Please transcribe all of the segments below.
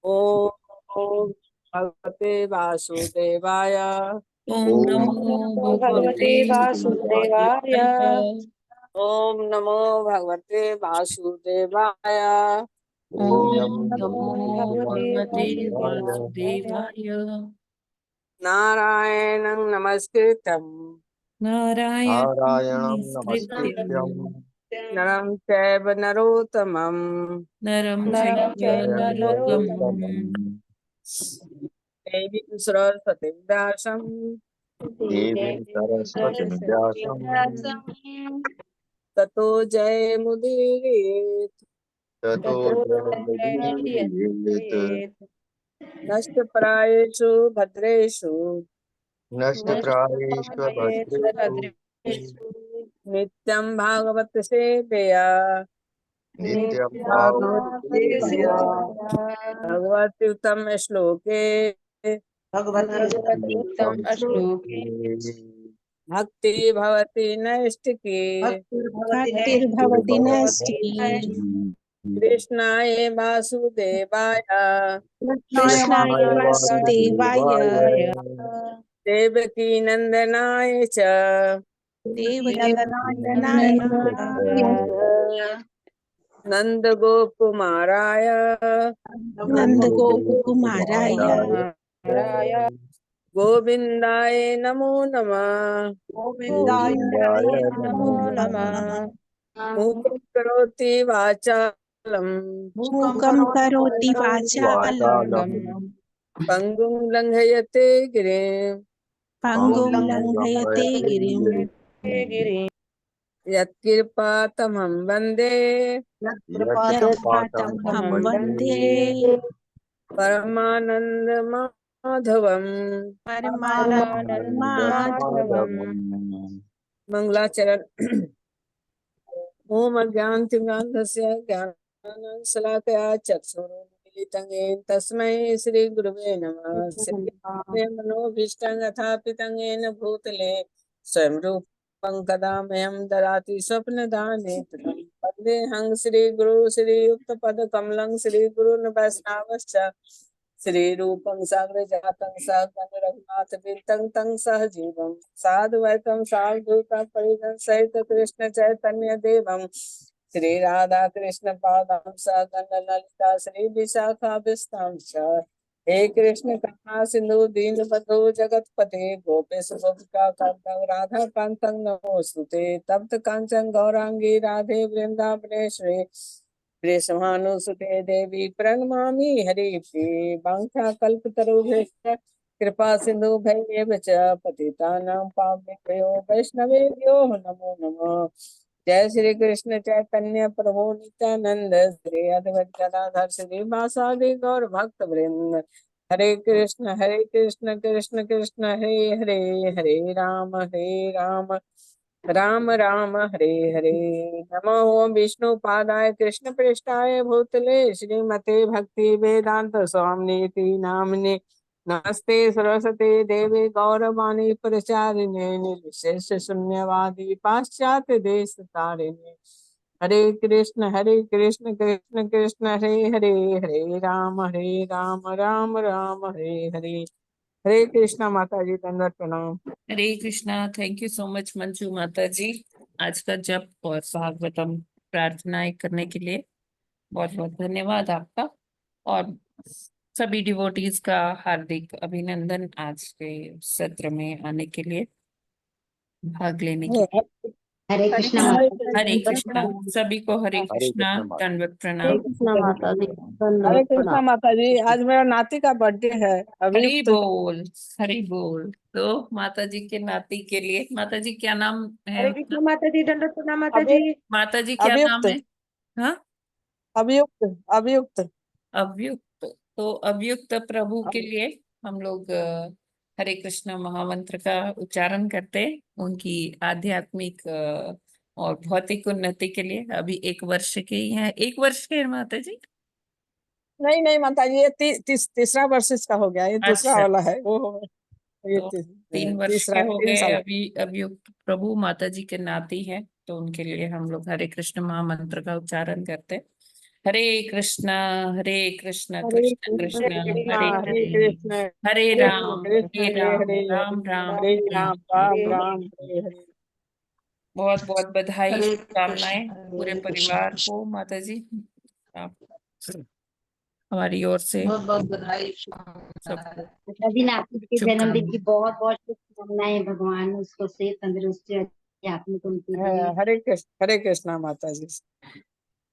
ओम भगवते वासुदेवाय। ओम ओम नमो नमो भगवते भगवते वासुदेवाय। ओम नमो भगवते वासुदेवाय। ओम ओम नमो नमो भगवते भगवते वासुदेवाय। वासुदेवाय। नारायणं नमस्कृतं नारायण नारायणं नमस्कृत्यं नमस्कृत्यं नरं चैव नरोत्तमं नरं नरं चैव चैव नरोत्तमं नरोत्तमं देवीं सरस्वतीं व्यासं देवीं सरस्वतीं व्यासं ततो जयमुदीरयेत्। ततो जयमुदीरयेत्। नष्टप्रायेषु भद्रेषु नष्टप्रायेषु भद्रेषु नित्यं भागवत सेवया नित्यं भागवते भागवतेभ्य भगवत्युत्तम श्लोके भगवति उत्तम श्लोके भक्ति भवति नैष्टिकी भक्तिर्भवति नैष्टिकी। कृष्णाय वासुदेवाय कृष्णाय कृष्णाय वासुदेवाय वासुदेवाय देवकी नंदनाय च देवकी नंदनाय नंद गोकुमाराय नंद गोपकुमाराय गोविंदाय नमो नमः। गोविंदाय नमो नमः। मूकं करोति वाचालं मूकं करोति वाचालं वाचालं पङ्गुं लङ्घयते गिरिं पङ्गुं लङ्घयते गिरिं। यत्कृपातमहं वन्दे यत्कृपातमहं वन्दे परमानन्दमाधवम्। परमानन्दमाधवम्। मंगलाचरण। ओम अज्ञानतिमिरान्धस्य ज्ञानाञ्जनशलाकया चक्षुरुन्मीलितं येन तस्मै श्रीगुरुवे नमः। श्रीगुरुवे मनोभीष्टं यथापितं येन भूतले स्वयं रूपं कदा मह्यं ददाति स्वप्नदाने वन्देऽहं श्रीगुरु श्रीयुक्तपदकमलं श्रीगुरुन् वैष्णवश्च श्रीरूपं साग्रजातं सहगण रघुनाथपीतं तं सहजीवं साधुवैतं सावधूतं परिजन सहित कृष्ण चैतन्य देवं श्री राधा कृष्ण पादं सहगण ललिता श्री विशाखाभिस्तां च। हे कृष्ण करुणा सिंधु दीनबंधु जगतपते गोपेश गोपिका कांतं राधा कांतं नमोस्तुते तप्त कांचन गौरांगी राधे वृंदावनेश्वरी वृषभानुसुते देवी प्रणमामि हरिप्रिये वाञ्छाकल्पतरुभ्यश्च कृपा सिन्धुभ्येव च पतितानां पावनेभ्यो वैष्णवेभ्यो नमो नमः। जय श्री कृष्ण चैतन्य प्रभु नित्यानंद श्री अद्वैत गदाधर श्रीवासादि गौर भक्त वृंद हरे कृष्ण कृष्ण कृष्ण हरे हरे हरे राम राम राम हरे हरे। नमो ओम विष्णु पादाय कृष्ण पृष्ठाय भूतले श्रीमते भक्ति वेदांत स्वामी नामने नमस्ते सरस्वती देवी गौरवाणी प्रचारिणे निर्विशेष शून्यवादी पाश्चात्य देश तारिणे। हरे कृष्ण कृष्ण कृष्ण हरे हरे हरे राम राम राम हरे हरे। हरे कृष्णा माता जी दंडवत प्रणाम। Hare Krishna. Thank you so much Manju माता जी, आज का जप और भागवतम प्रार्थनाएं करने के लिए बहुत बहुत धन्यवाद आपका। और सभी डिवोटीज का हार्दिक अभिनंदन आज के सत्र में आने के लिए, भाग लेने के लिए। हरे कृष्णा हरे कृष्णा सभी को, हरे हरे कृष्णा, कृष्ण माता। दंडवत हरे प्रणाम। कृष्णा माता दी हरे धन्यवाद कृष्णा प्रणाम। माता जी, आज मेरा नाती का बर्थडे है। हरि अभियुक्त बोल, हरि बोल। तो माता जी के नाती के लिए, माता जी क्या नाम है हरे उनका? कृष्णा माता दी दंडवत प्रणाम माता अभि जी। माता जी क्या नाम अभियुक्त है? हाँ, अभियुक्त अभियुक्त अवयुक्त। तो अवयुक्त प्रभु के लिए हम लोग हरे कृष्ण महामंत्र का उच्चारण करते हैं, उनकी आध्यात्मिक और भौतिक उन्नति के लिए। अभी 1 वर्ष के ही हैं। 1 वर्ष के हैं माता जी? नहीं नहीं माता जी, ये तीसरा वर्ष इसका हो गया, ये दूसरा अच्छा, वाला है वो। ये तो 3 वर्ष के तीसरा हो 3 गए साल। अभी। अभियुक्त प्रभु माता जी के नाती हैं, तो उनके लिए हम लोग हरे कृष्ण महामंत्र का उच्चारण करते हैं। हरे कृष्णा हरे कृष्णा हरे कृष्ण कृष्ण कृष्ण कृष्ण हरे हरे हरे कृष्ण हरे कृष्ण राम कृष्ण हरे हरे राम हरे राम राम हरे हरे राम हरे। राम राम हरे हरे। बहुत बहुत बधाई हरे शुभकामनाएं पूरे हरे परिवार को माता जी, आप हमारी ओर से बहुत बहुत बधाई सबको माता जी ने आपके के जन्मदिन की शुभकामनाएं। बहुत बहुत शुभकामनाएं। भगवान उसको से तंदुरुस्ती और आपने को उनके लिए। हरे कृष्णा माता जी।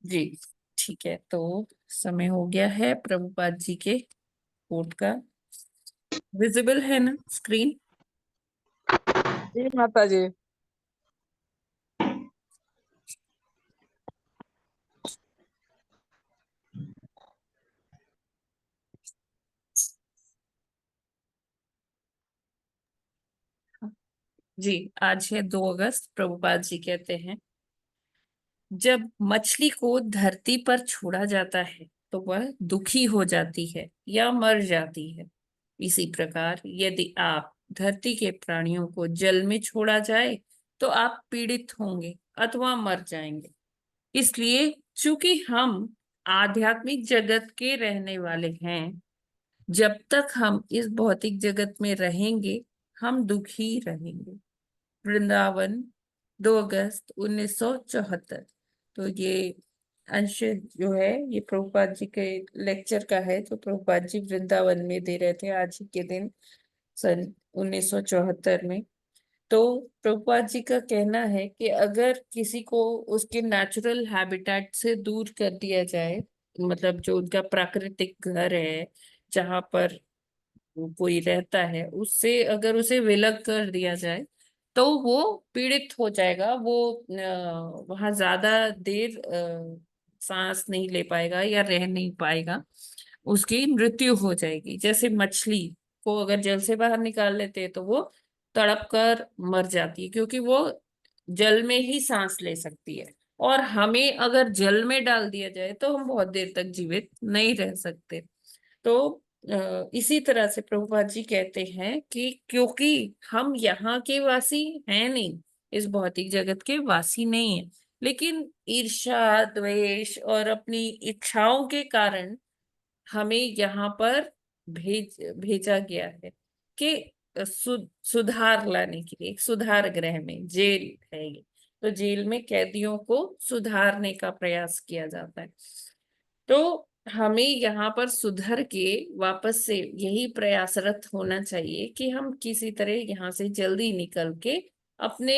जी ठीक है, तो समय हो गया है प्रभुपाद जी के कोट का। विजिबल है ना स्क्रीन? जी माता जी। जी, आज है 2 अगस्त। प्रभुपाद जी कहते हैं, जब मछली को धरती पर छोड़ा जाता है तो वह दुखी हो जाती है या मर जाती है। इसी प्रकार यदि आप धरती के प्राणियों को जल में छोड़ा जाए तो आप पीड़ित होंगे अथवा मर जाएंगे। इसलिए चूंकि हम आध्यात्मिक जगत के रहने वाले हैं, जब तक हम इस भौतिक जगत में रहेंगे हम दुखी रहेंगे। वृंदावन, 2 अगस्त 1974। तो ये अंश जो है ये प्रभुपाद जी के लेक्चर का है, जो प्रभुपाद जी वृंदावन में दे रहे थे आज ही के दिन, सन 1974 में। तो प्रभुपाद जी का कहना है कि अगर किसी को उसके नेचुरल हैबिटेट से दूर कर दिया जाए, मतलब जो उनका प्राकृतिक घर है जहाँ पर कोई रहता है, उससे अगर उसे विलग कर दिया जाए तो वो पीड़ित हो जाएगा। वो वहां ज्यादा देर सांस नहीं ले पाएगा या रह नहीं पाएगा, उसकी मृत्यु हो जाएगी। जैसे मछली को अगर जल से बाहर निकाल लेते हैं तो वो तड़प कर मर जाती है, क्योंकि वो जल में ही सांस ले सकती है। और हमें अगर जल में डाल दिया जाए तो हम बहुत देर तक जीवित नहीं रह सकते। तो इसी तरह से प्रभुपाद जी कहते हैं कि क्योंकि हम यहाँ के वासी हैं नहीं, इस भौतिक जगत के वासी नहीं है, लेकिन ईर्ष्या द्वेष और अपनी इच्छाओं के कारण हमें यहाँ पर भेजा गया है कि सुधार लाने के लिए। एक सुधार गृह में जेल है ये, तो जेल में कैदियों को सुधारने का प्रयास किया जाता है। तो हमें यहाँ पर सुधर के वापस से यही प्रयासरत होना चाहिए कि हम किसी तरह यहाँ से जल्दी निकल के अपने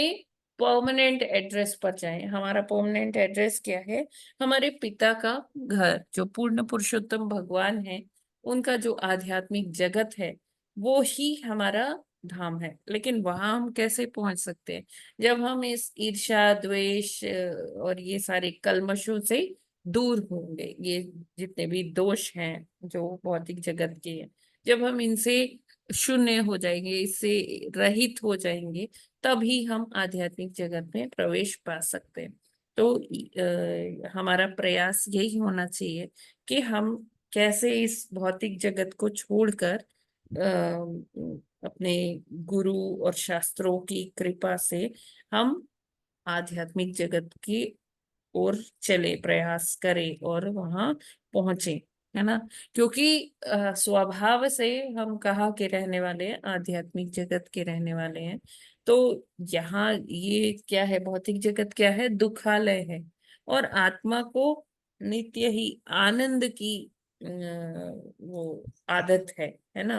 परमानेंट एड्रेस पर जाएं। हमारा परमानेंट एड्रेस क्या है? हमारे पिता का घर, जो पूर्ण पुरुषोत्तम भगवान है, उनका जो आध्यात्मिक जगत है वो ही हमारा धाम है। लेकिन वहां हम कैसे पहुंच सकते हैं? जब हम इस ईर्ष्या द्वेष और ये सारे कल्मशों से दूर होंगे। ये जितने भी दोष हैं जो भौतिक जगत के हैं, जब हम इनसे शून्य हो जाएंगे, इससे रहित हो जाएंगे, तभी हम आध्यात्मिक जगत में प्रवेश पा सकते हैं। तो हमारा प्रयास यही होना चाहिए कि हम कैसे इस भौतिक जगत को छोड़कर अपने गुरु और शास्त्रों की कृपा से हम आध्यात्मिक जगत की और चले, प्रयास करें और वहां पहुंचे, है ना। क्योंकि स्वभाव से हम कहाँ के रहने वाले हैं? आध्यात्मिक जगत के रहने वाले हैं। तो यहाँ ये क्या है? भौतिक जगत क्या है? दुखालय है। और आत्मा को नित्य ही आनंद की वो आदत है ना।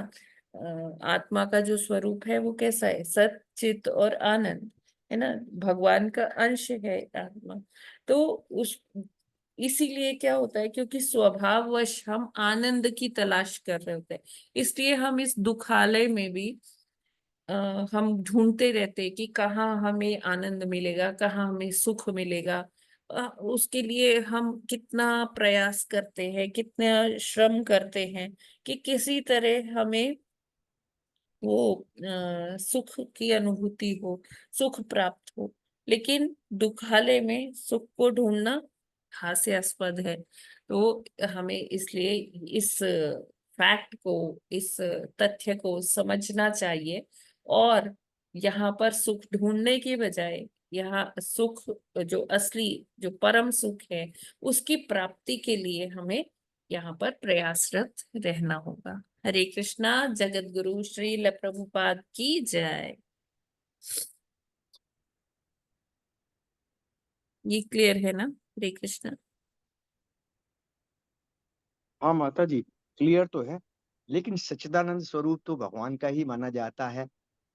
आत्मा का जो स्वरूप है वो कैसा है? सत चित और आनंद, है ना। भगवान का अंश है आत्मा। तो उस इसीलिए क्या होता है, क्योंकि स्वभाववश हम आनंद की तलाश कर रहे होते हैं, इसलिए हम इस दुखालय में भी आ, हम ढूंढते रहते हैं कि कहाँ हमें आनंद मिलेगा, कहाँ हमें सुख मिलेगा। उसके लिए हम कितना प्रयास करते हैं, कितना श्रम करते हैं कि किसी तरह हमें वो सुख की अनुभूति हो, सुख प्राप्त हो। लेकिन दुखालय में सुख को ढूंढना हास्यास्पद है। तो हमें इसलिए इस फैक्ट को, इस तथ्य को समझना चाहिए और यहाँ पर सुख ढूंढने की बजाय यहाँ सुख, जो असली, जो परम सुख है, उसकी प्राप्ति के लिए हमें यहाँ पर प्रयासरत रहना होगा। हरे कृष्णा। जगत गुरु श्रील प्रभुपाद की जय। ये क्लियर है ना? हरे कृष्णा। हाँ माता जी, क्लियर तो है, लेकिन सच्चिदानंद स्वरूप तो भगवान का ही माना जाता है।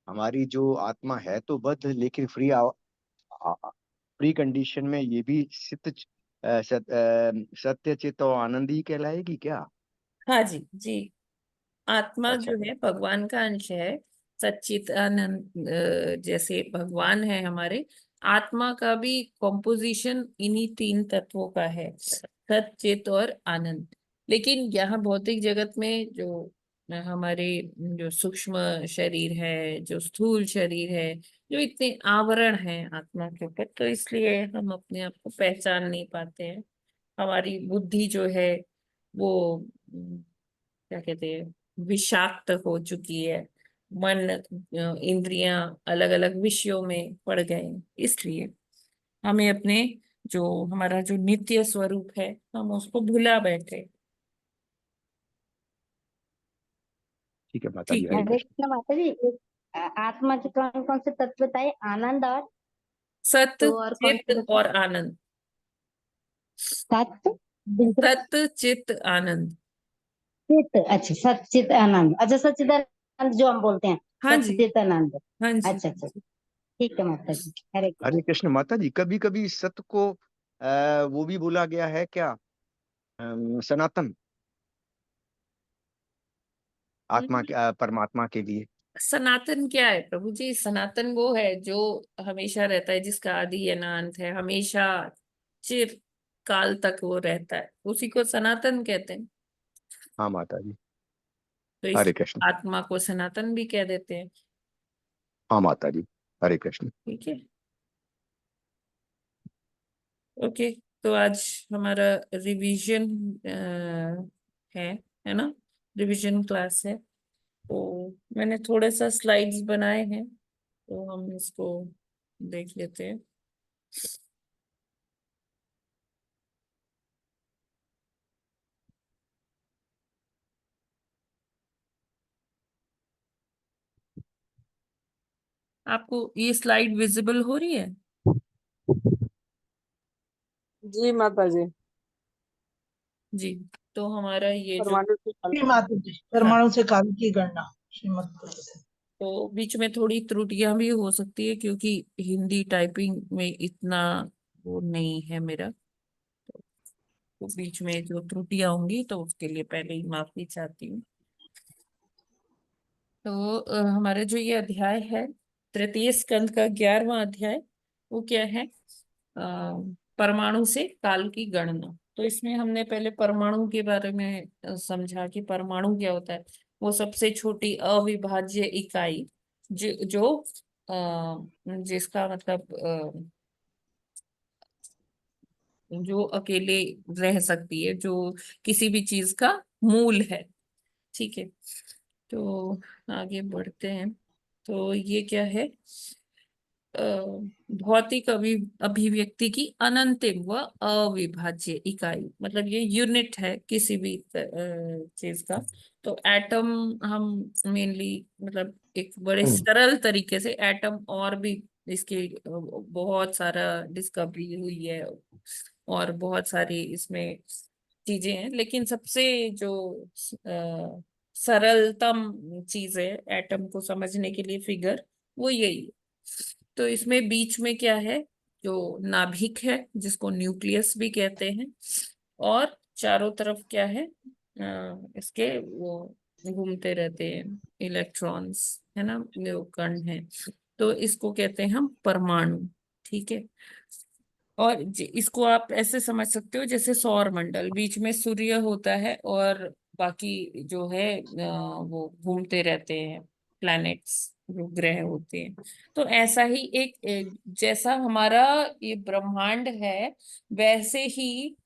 हमारी जो आत्मा है तो बद्ध, लेकिन फ्री कंडीशन में ये भी सत्य चित और आनंद ही कहलाएगी क्या? हाँ जी, जी। आत्मा अच्छा। जो है भगवान का अंश है। सच्चित आनंद, जैसे भगवान है हमारे, आत्मा का भी कॉम्पोजिशन इन्हीं तीन तत्वों का है, सत चित और आनंद। लेकिन यहाँ भौतिक जगत में जो हमारे जो सूक्ष्म शरीर है, जो स्थूल शरीर है, जो इतने आवरण हैं आत्मा के ऊपर, तो इसलिए हम अपने आप को पहचान नहीं पाते हैं। हमारी बुद्धि जो है वो क्या कहते हैं, विषाक्त हो चुकी है। मन, इंद्रियां अलग अलग विषयों में पड़ गए हैं। इसलिए हमें अपने, जो हमारा जो नित्य स्वरूप है, हम उसको भुला बैठे। ठीक है माता जी, ठीक हरे है। हरे कृष्ण। कृष्ण माता जी, आत्मा के कौन कौन से तत्व बताए? आनंद और सत, तो और कौन से चित बताए? और आनंद। सत्य, दूसरा सत, चित, आनंद। चित। अच्छा, सच्चित आनंद। अच्छा, सच्चिदानंद जो हम बोलते हैं, हाँ जी, सच्चित आनंद। हाँ जी। अच्छा अच्छा, ठीक है माता जी, हरे कृष्ण। हरे कृष्ण माता जी, कभी कभी सत्य को वो भी बोला गया है क्या, सनातन, आत्मा के परमात्मा के लिए? सनातन क्या है प्रभु जी? सनातन वो है जो हमेशा रहता है, जिसका आदि अनांत है, हमेशा चिर काल तक वो रहता है, उसी को सनातन कहते हैं। हाँ माता जी, तो हरे इस कृष्ण। आत्मा को सनातन भी कह देते हैं। हाँ माता जी, हरे कृष्ण। ठीक है। ओके। तो आज हमारा रिवीजन है ना? रिवीजन क्लास है। तो मैंने थोड़े सा स्लाइड्स बनाए हैं, तो हम इसको देख लेते हैं। आपको ये स्लाइड विजिबल हो रही है? जी माता जी। जी। तो हमारा ये जो, परमाणु की जी कल्पना। माता जी, हाँ, परमाणु से काल की गणना श्रीमद् भागवत। तो बीच में थोड़ी त्रुटियां भी हो सकती है, क्योंकि हिंदी टाइपिंग में इतना वो नहीं है मेरा। तो बीच में जो त्रुटियां होंगी तो उसके लिए पहले ही माफी चाहती हूँ। तो हमारा जो ये अध्याय है, तृतीय स्कंद का 11वां अध्याय, वो क्या है? परमाणु से काल की गणना। तो इसमें हमने पहले परमाणु के बारे में समझा कि परमाणु क्या होता है। वो सबसे छोटी अविभाज्य इकाई, जो जिसका मतलब जो अकेले रह सकती है, जो किसी भी चीज का मूल है। ठीक है। तो आगे बढ़ते हैं। तो ये क्या है? अ, भौतिक अभिव्यक्ति की अनंतिम व अविभाज्य इकाई, मतलब ये यूनिट है किसी भी चीज का। तो एटम हम मेनली, मतलब एक बड़े सरल तरीके से एटम, और भी इसके बहुत सारा डिस्कवरी हुई है, और बहुत सारी इसमें चीजें हैं, लेकिन सबसे जो सरलतम चीज है एटम को समझने के लिए, फिगर, वो यही है। तो इसमें बीच में क्या है? जो नाभिक है, जिसको न्यूक्लियस भी कहते हैं, और चारों तरफ क्या है? इसके वो घूमते रहते हैं इलेक्ट्रॉन्स, है ना, जो कण है। तो इसको कहते हैं हम परमाणु। ठीक है। और इसको आप ऐसे समझ सकते हो जैसे सौर मंडल, बीच में सूर्य होता है, और बाकी जो है वो घूमते रहते हैं, प्लैनेट्स, जो ग्रह होते हैं। तो ऐसा ही एक जैसा हमारा ये ब्रह्मांड है, वैसे ही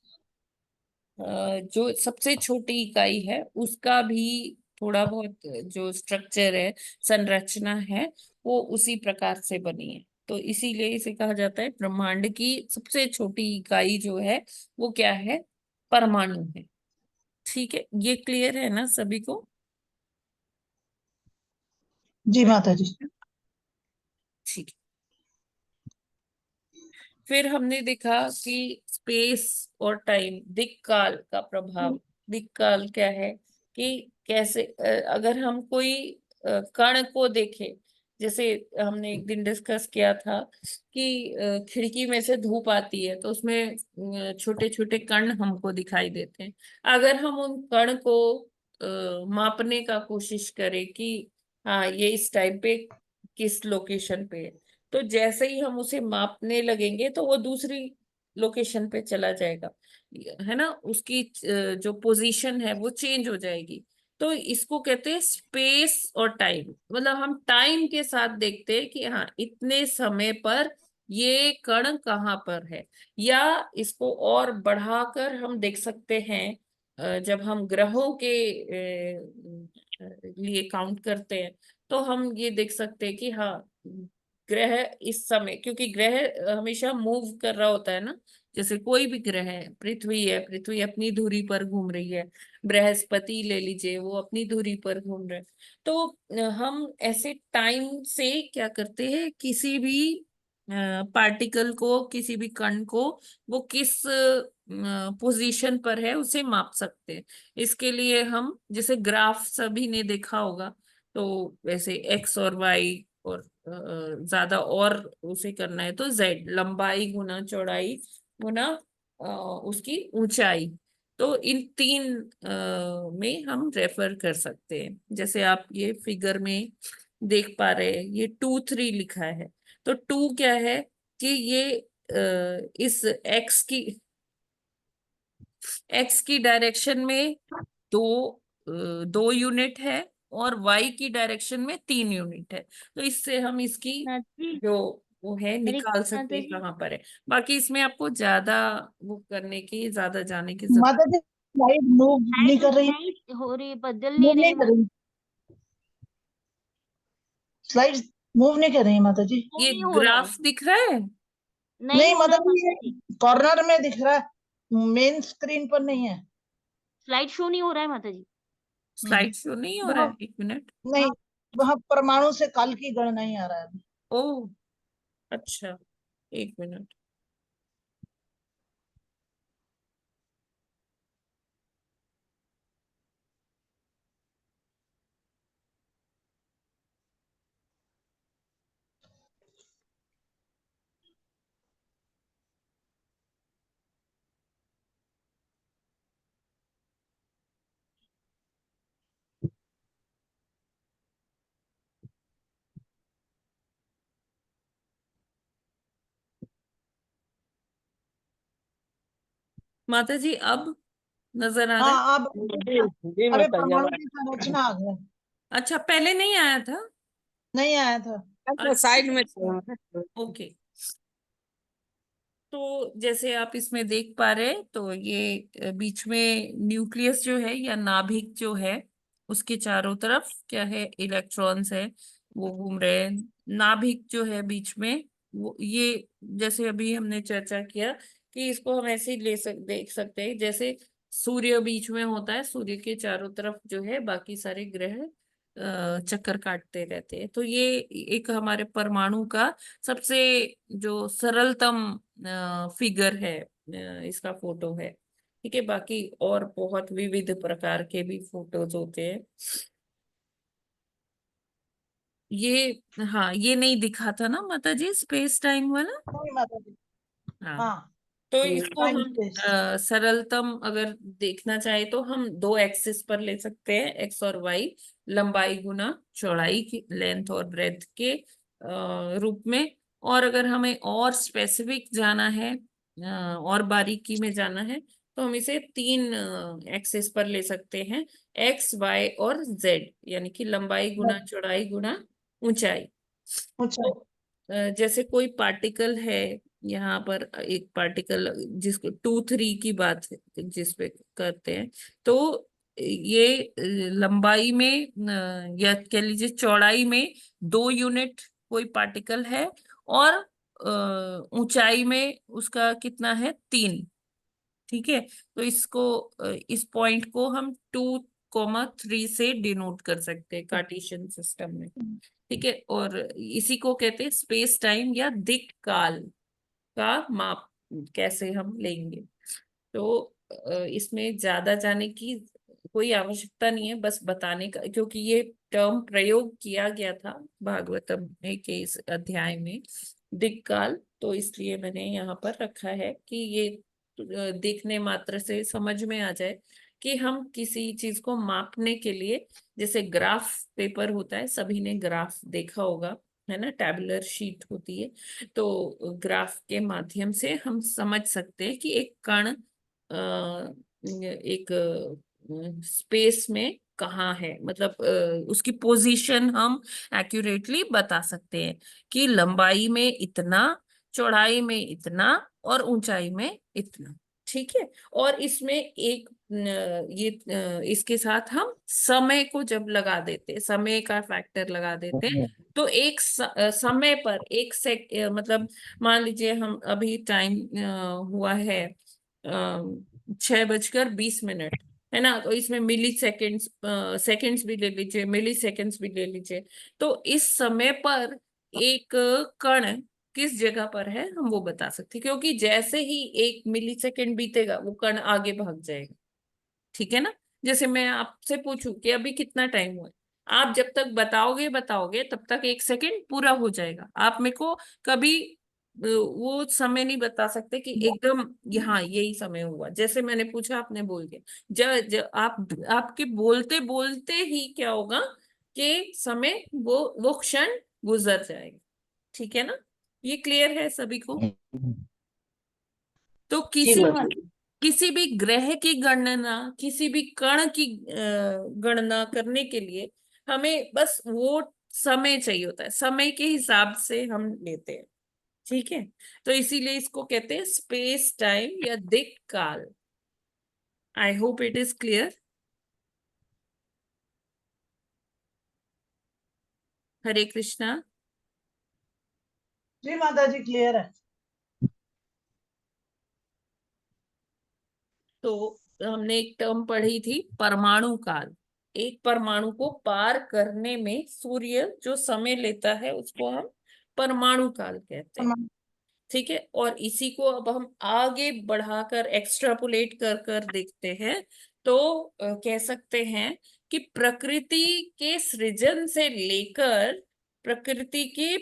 जो सबसे छोटी इकाई है, उसका भी थोड़ा बहुत जो स्ट्रक्चर है, संरचना है, वो उसी प्रकार से बनी है। तो इसीलिए इसे कहा जाता है ब्रह्मांड की सबसे छोटी इकाई जो है वो क्या है, परमाणु है। ठीक है, ये क्लियर है ना सभी को? जी माता जी। ठीक है। फिर हमने देखा कि स्पेस और टाइम, दिक् काल का प्रभाव। दिक् काल क्या है कि कैसे अगर हम कोई कण को देखें, जैसे हमने एक दिन डिस्कस किया था कि खिड़की में से धूप आती है तो उसमें छोटे छोटे कण हमको दिखाई देते हैं। अगर हम उन कण को मापने का कोशिश करें कि हाँ ये इस टाइम पे किस लोकेशन पे है, तो जैसे ही हम उसे मापने लगेंगे तो वो दूसरी लोकेशन पे चला जाएगा, है ना, उसकी जो पोजीशन है वो चेंज हो जाएगी। तो इसको कहते हैं स्पेस और टाइम। मतलब हम टाइम के साथ देखते हैं कि हाँ इतने समय पर ये कण कहाँ पर है। या इसको और बढ़ाकर हम देख सकते हैं, जब हम ग्रहों के लिए काउंट करते हैं तो हम ये देख सकते हैं कि हाँ ग्रह इस समय, क्योंकि ग्रह हमेशा मूव कर रहा होता है ना, जैसे कोई भी ग्रह है, पृथ्वी है, पृथ्वी अपनी धुरी पर घूम रही है, बृहस्पति ले लीजिए वो अपनी धुरी पर घूम रहे हैं। तो हम ऐसे टाइम से क्या करते हैं, किसी भी पार्टिकल को, किसी भी कण को वो किस पोजीशन पर है उसे माप सकते हैं। इसके लिए हम जैसे ग्राफ सभी ने देखा होगा, तो वैसे एक्स और वाई और ज्यादा और उसे करना है तो जेड, लंबाई गुना चौड़ाई गुना उसकी ऊंचाई। तो इन तीन में हम रेफर कर सकते हैं। जैसे आप ये फिगर में देख पा रहे हैं, ये 2 3 लिखा है। तो 2 क्या है कि ये इस एक्स की डायरेक्शन में दो 2 यूनिट है और वाई की डायरेक्शन में 3 यूनिट है। तो इससे हम इसकी जो वो है निकाल सकते हैं कहाँ पर है। बाकी इसमें आपको ज्यादा वो करने की, ज्यादा जाने की जरूरत माता जी स्लाइड मूव नहीं कर रही, नहीं हो रही, बदल मूव नहीं नहीं रही कर रही, स्लाइड मूव नहीं कर रही माता जी। ये नहीं हो रहा है, ग्राफ दिख रहा है। नहीं हो माता रहा जी, माता जी, कॉर्नर में दिख रहा है, मेन स्क्रीन पर नहीं है। स्लाइड शो नहीं हो रहा है माता जी। स्लाइड शो नहीं हो रहा वहाँ है, 1 मिनट। नहीं, वहाँ परमाणु से काल की गण नहीं आ रहा है। ओ अच्छा, 1 मिनट। माता जी अब नजर आ रहा है? हाँ अब जी अरे माता जी परमाणु की संरचना आ गया, अच्छा, पहले नहीं आया था। नहीं आया था। अच्छा अच्छा, साइड में था। ओके। तो जैसे आप इसमें देख पा रहे हैं, तो ये बीच में न्यूक्लियस जो है या नाभिक जो है, उसके चारों तरफ क्या है, इलेक्ट्रॉन्स है, वो घूम रहे हैं। नाभिक जो है बीच में, वो ये जैसे अभी हमने चर्चा किया कि इसको हम ऐसे ही देख सकते हैं जैसे सूर्य बीच में होता है, सूर्य के चारों तरफ जो है बाकी सारे ग्रह चक्कर काटते रहते हैं। तो ये एक हमारे परमाणु का सबसे जो सरलतम फिगर है, इसका फोटो है। ठीक है, बाकी और बहुत विविध प्रकार के भी फोटोज होते हैं। ये, हाँ ये नहीं दिखा था ना माता जी, स्पेस टाइम वाला। नहीं माता जी, हाँ, हाँ तो इसको टाइम हम स्पेस। सरलतम अगर देखना चाहे तो हम 2 एक्सिस पर ले सकते हैं, एक्स और वाई, लंबाई गुना चौड़ाई की, लेंथ और ब्रेथ के रूप में। और अगर हमें और स्पेसिफिक जाना है, और बारीकी में जाना है, तो हम इसे 3 एक्सिस पर ले सकते हैं, एक्स वाई और जेड, यानी कि लंबाई गुना चौड़ाई गुना ऊंचाई। अच्छा, तो जैसे कोई पार्टिकल है, यहाँ पर एक पार्टिकल जिसको 2 3 की बात जिस पे करते हैं, तो ये लंबाई में या कह लीजिए चौड़ाई में 2 यूनिट कोई पार्टिकल है, और ऊंचाई में उसका कितना है 3। ठीक है, तो इस पॉइंट को हम 2,3 से डिनोट कर सकते हैं कार्टेशियन सिस्टम में। ठीक है, और इसी को कहते हैं स्पेस टाइम या दिक् काल का माप कैसे हम लेंगे। तो इसमें ज्यादा जाने की कोई आवश्यकता नहीं है, बस बताने का, क्योंकि ये टर्म प्रयोग किया गया था भागवतम के इस अध्याय में दिक्काल, तो इसलिए मैंने यहाँ पर रखा है कि ये देखने मात्र से समझ में आ जाए कि हम किसी चीज को मापने के लिए, जैसे ग्राफ पेपर होता है, सभी ने ग्राफ देखा होगा, है ना, टैबुलर शीट होती है, तो ग्राफ के माध्यम से हम समझ सकते हैं कि एक कण एक स्पेस में कहाँ है, मतलब उसकी पोजीशन हम एक्यूरेटली बता सकते हैं कि लंबाई में इतना, चौड़ाई में इतना और ऊंचाई में इतना। ठीक है, और इसमें एक इसके साथ हम समय को जब लगा देते, समय का फैक्टर लगा देते, तो एक समय पर एक मतलब मान लीजिए हम अभी टाइम हुआ है 6:20, है ना, तो इसमें मिली सेकेंड्स, सेकेंड्स भी ले लीजिए, मिली सेकेंड्स भी ले लीजिए, तो इस समय पर एक कण किस जगह पर है हम वो बता सकते हैं, क्योंकि जैसे ही 1 मिली सेकेंड बीतेगा वो कण आगे भाग जाएगा। ठीक है ना, जैसे मैं आपसे पूछूं कि अभी कितना टाइम हुआ है, आप जब तक बताओगे बताओगे तब तक 1 सेकेंड पूरा हो जाएगा। आप मेरे को कभी वो समय नहीं बता सकते कि एकदम यहाँ यही समय हुआ, जैसे मैंने पूछा आपने बोल दिया, जब आपके बोलते बोलते ही क्या होगा कि समय वो क्षण गुजर जाएगा। ठीक है ना, ये क्लियर है सभी को? तो किसी भी ग्रह की गणना, किसी भी कण की गणना करने के लिए हमें बस वो समय चाहिए होता है, समय के हिसाब से हम लेते हैं। ठीक है, तो इसीलिए इसको कहते हैं स्पेस टाइम या दिक् काल। I hope it is clear. Hare Krishna. जी माता जी क्लियर है। तो हमने एक टर्म पढ़ी थी परमाणु काल। एक परमाणु को पार करने में सूर्य जो समय लेता है उसको हम परमाणु काल कहते हैं। ठीक है, और इसी को अब हम आगे बढ़ाकर एक्स्ट्रापोलेट कर कर देखते हैं, तो कह सकते हैं कि प्रकृति के सृजन से लेकर प्रकृति के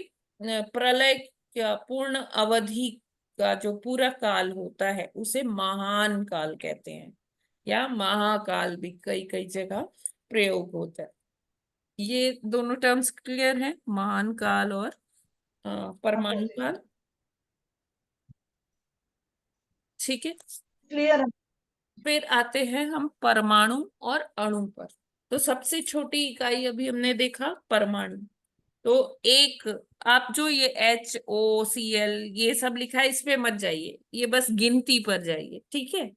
प्रलय या पूर्ण अवधि का जो पूरा काल होता है उसे महान काल कहते हैं, या महाकाल भी कई कई जगह प्रयोग होता है। ये दोनों टर्म्स क्लियर है, महान काल और परमाणु काल? ठीक है, क्लियर है। फिर आते हैं हम परमाणु और अणु पर। तो सबसे छोटी इकाई अभी हमने देखा परमाणु। तो एक, आप जो ये HOCl ये सब लिखा है इस पे मत जाइए, ये बस गिनती पर जाइए। ठीक है,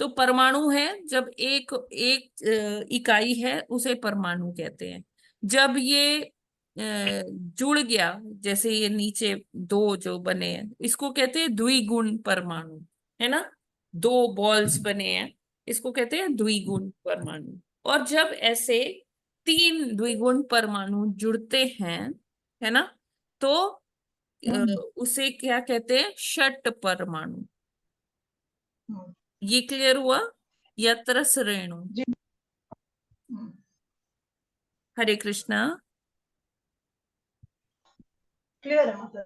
तो परमाणु है जब एक एक इकाई है उसे परमाणु कहते हैं। जब ये जुड़ गया, जैसे ये नीचे दो जो बने हैं इसको कहते हैं द्विगुण परमाणु, है ना, दो बॉल्स बने हैं, इसको कहते हैं द्विगुण परमाणु। और जब ऐसे 3 द्विगुण परमाणु जुड़ते हैं, है ना, तो उसे क्या कहते हैं, षट परमाणु। ये क्लियर हुआ? यत्र श्रेणु। जी। हरे कृष्णा। क्लियर है माता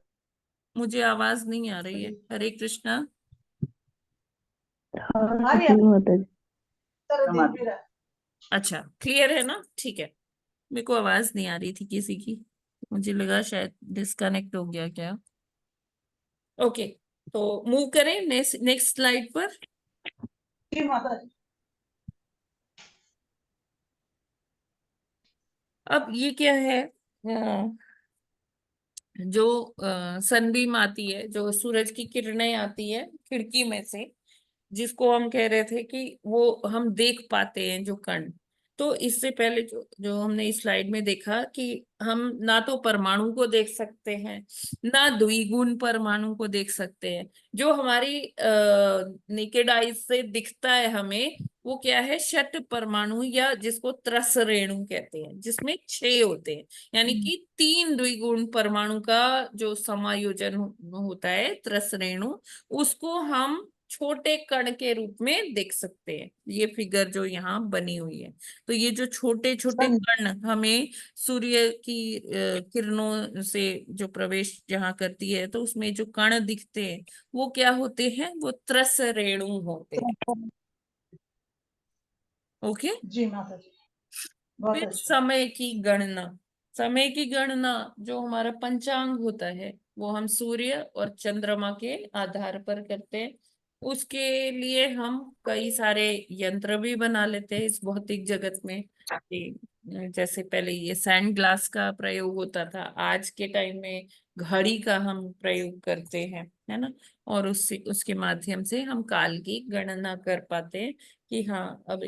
मुझे आवाज नहीं आ रही है। हरे कृष्णा। आ रही है सर, दिख भी रहा है। अच्छा, क्लियर है ना? ठीक है, मेरे को आवाज नहीं आ रही थी किसी की, मुझे लगा शायद डिस्कनेक्ट हो गया क्या। ओके, तो मूव करें नेक्स्ट स्लाइड पर। जी माता जी। अब ये क्या है, जो सनबीम आती है, जो सूरज की किरणें आती है खिड़की में से, जिसको हम कह रहे थे कि वो हम देख पाते हैं जो कण, तो इससे पहले जो जो हमने इस स्लाइड में देखा कि हम ना तो परमाणु को देख सकते हैं, ना द्विगुण परमाणु को देख सकते हैं। जो हमारी नेकेड आइज से दिखता है हमें, वो क्या है, षट परमाणु, या जिसको त्रस रेणु कहते हैं, जिसमें 6 होते हैं। यानी कि 3 द्विगुण परमाणु का जो समायोजन होता है त्रस रेणु, उसको हम छोटे कण के रूप में देख सकते हैं। ये फिगर जो यहाँ बनी हुई है, तो ये जो छोटे छोटे कण हमें सूर्य की किरणों से जो प्रवेश जहाँ करती है, तो उसमें जो कण दिखते हैं वो क्या होते हैं, वो त्रस रेणु होते हैं। ओके। जी माता जी, बहुत फिर अच्छा। समय की गणना जो हमारा पंचांग होता है, वो हम सूर्य और चंद्रमा के आधार पर करते हैं। उसके लिए हम कई सारे यंत्र भी बना लेते हैं इस भौतिक जगत में। जैसे पहले ये सैंड ग्लास का प्रयोग होता था, आज के टाइम में घड़ी का हम प्रयोग करते हैं, है ना। और उससे उसके माध्यम से हम काल की गणना कर पाते हैं कि हाँ, अब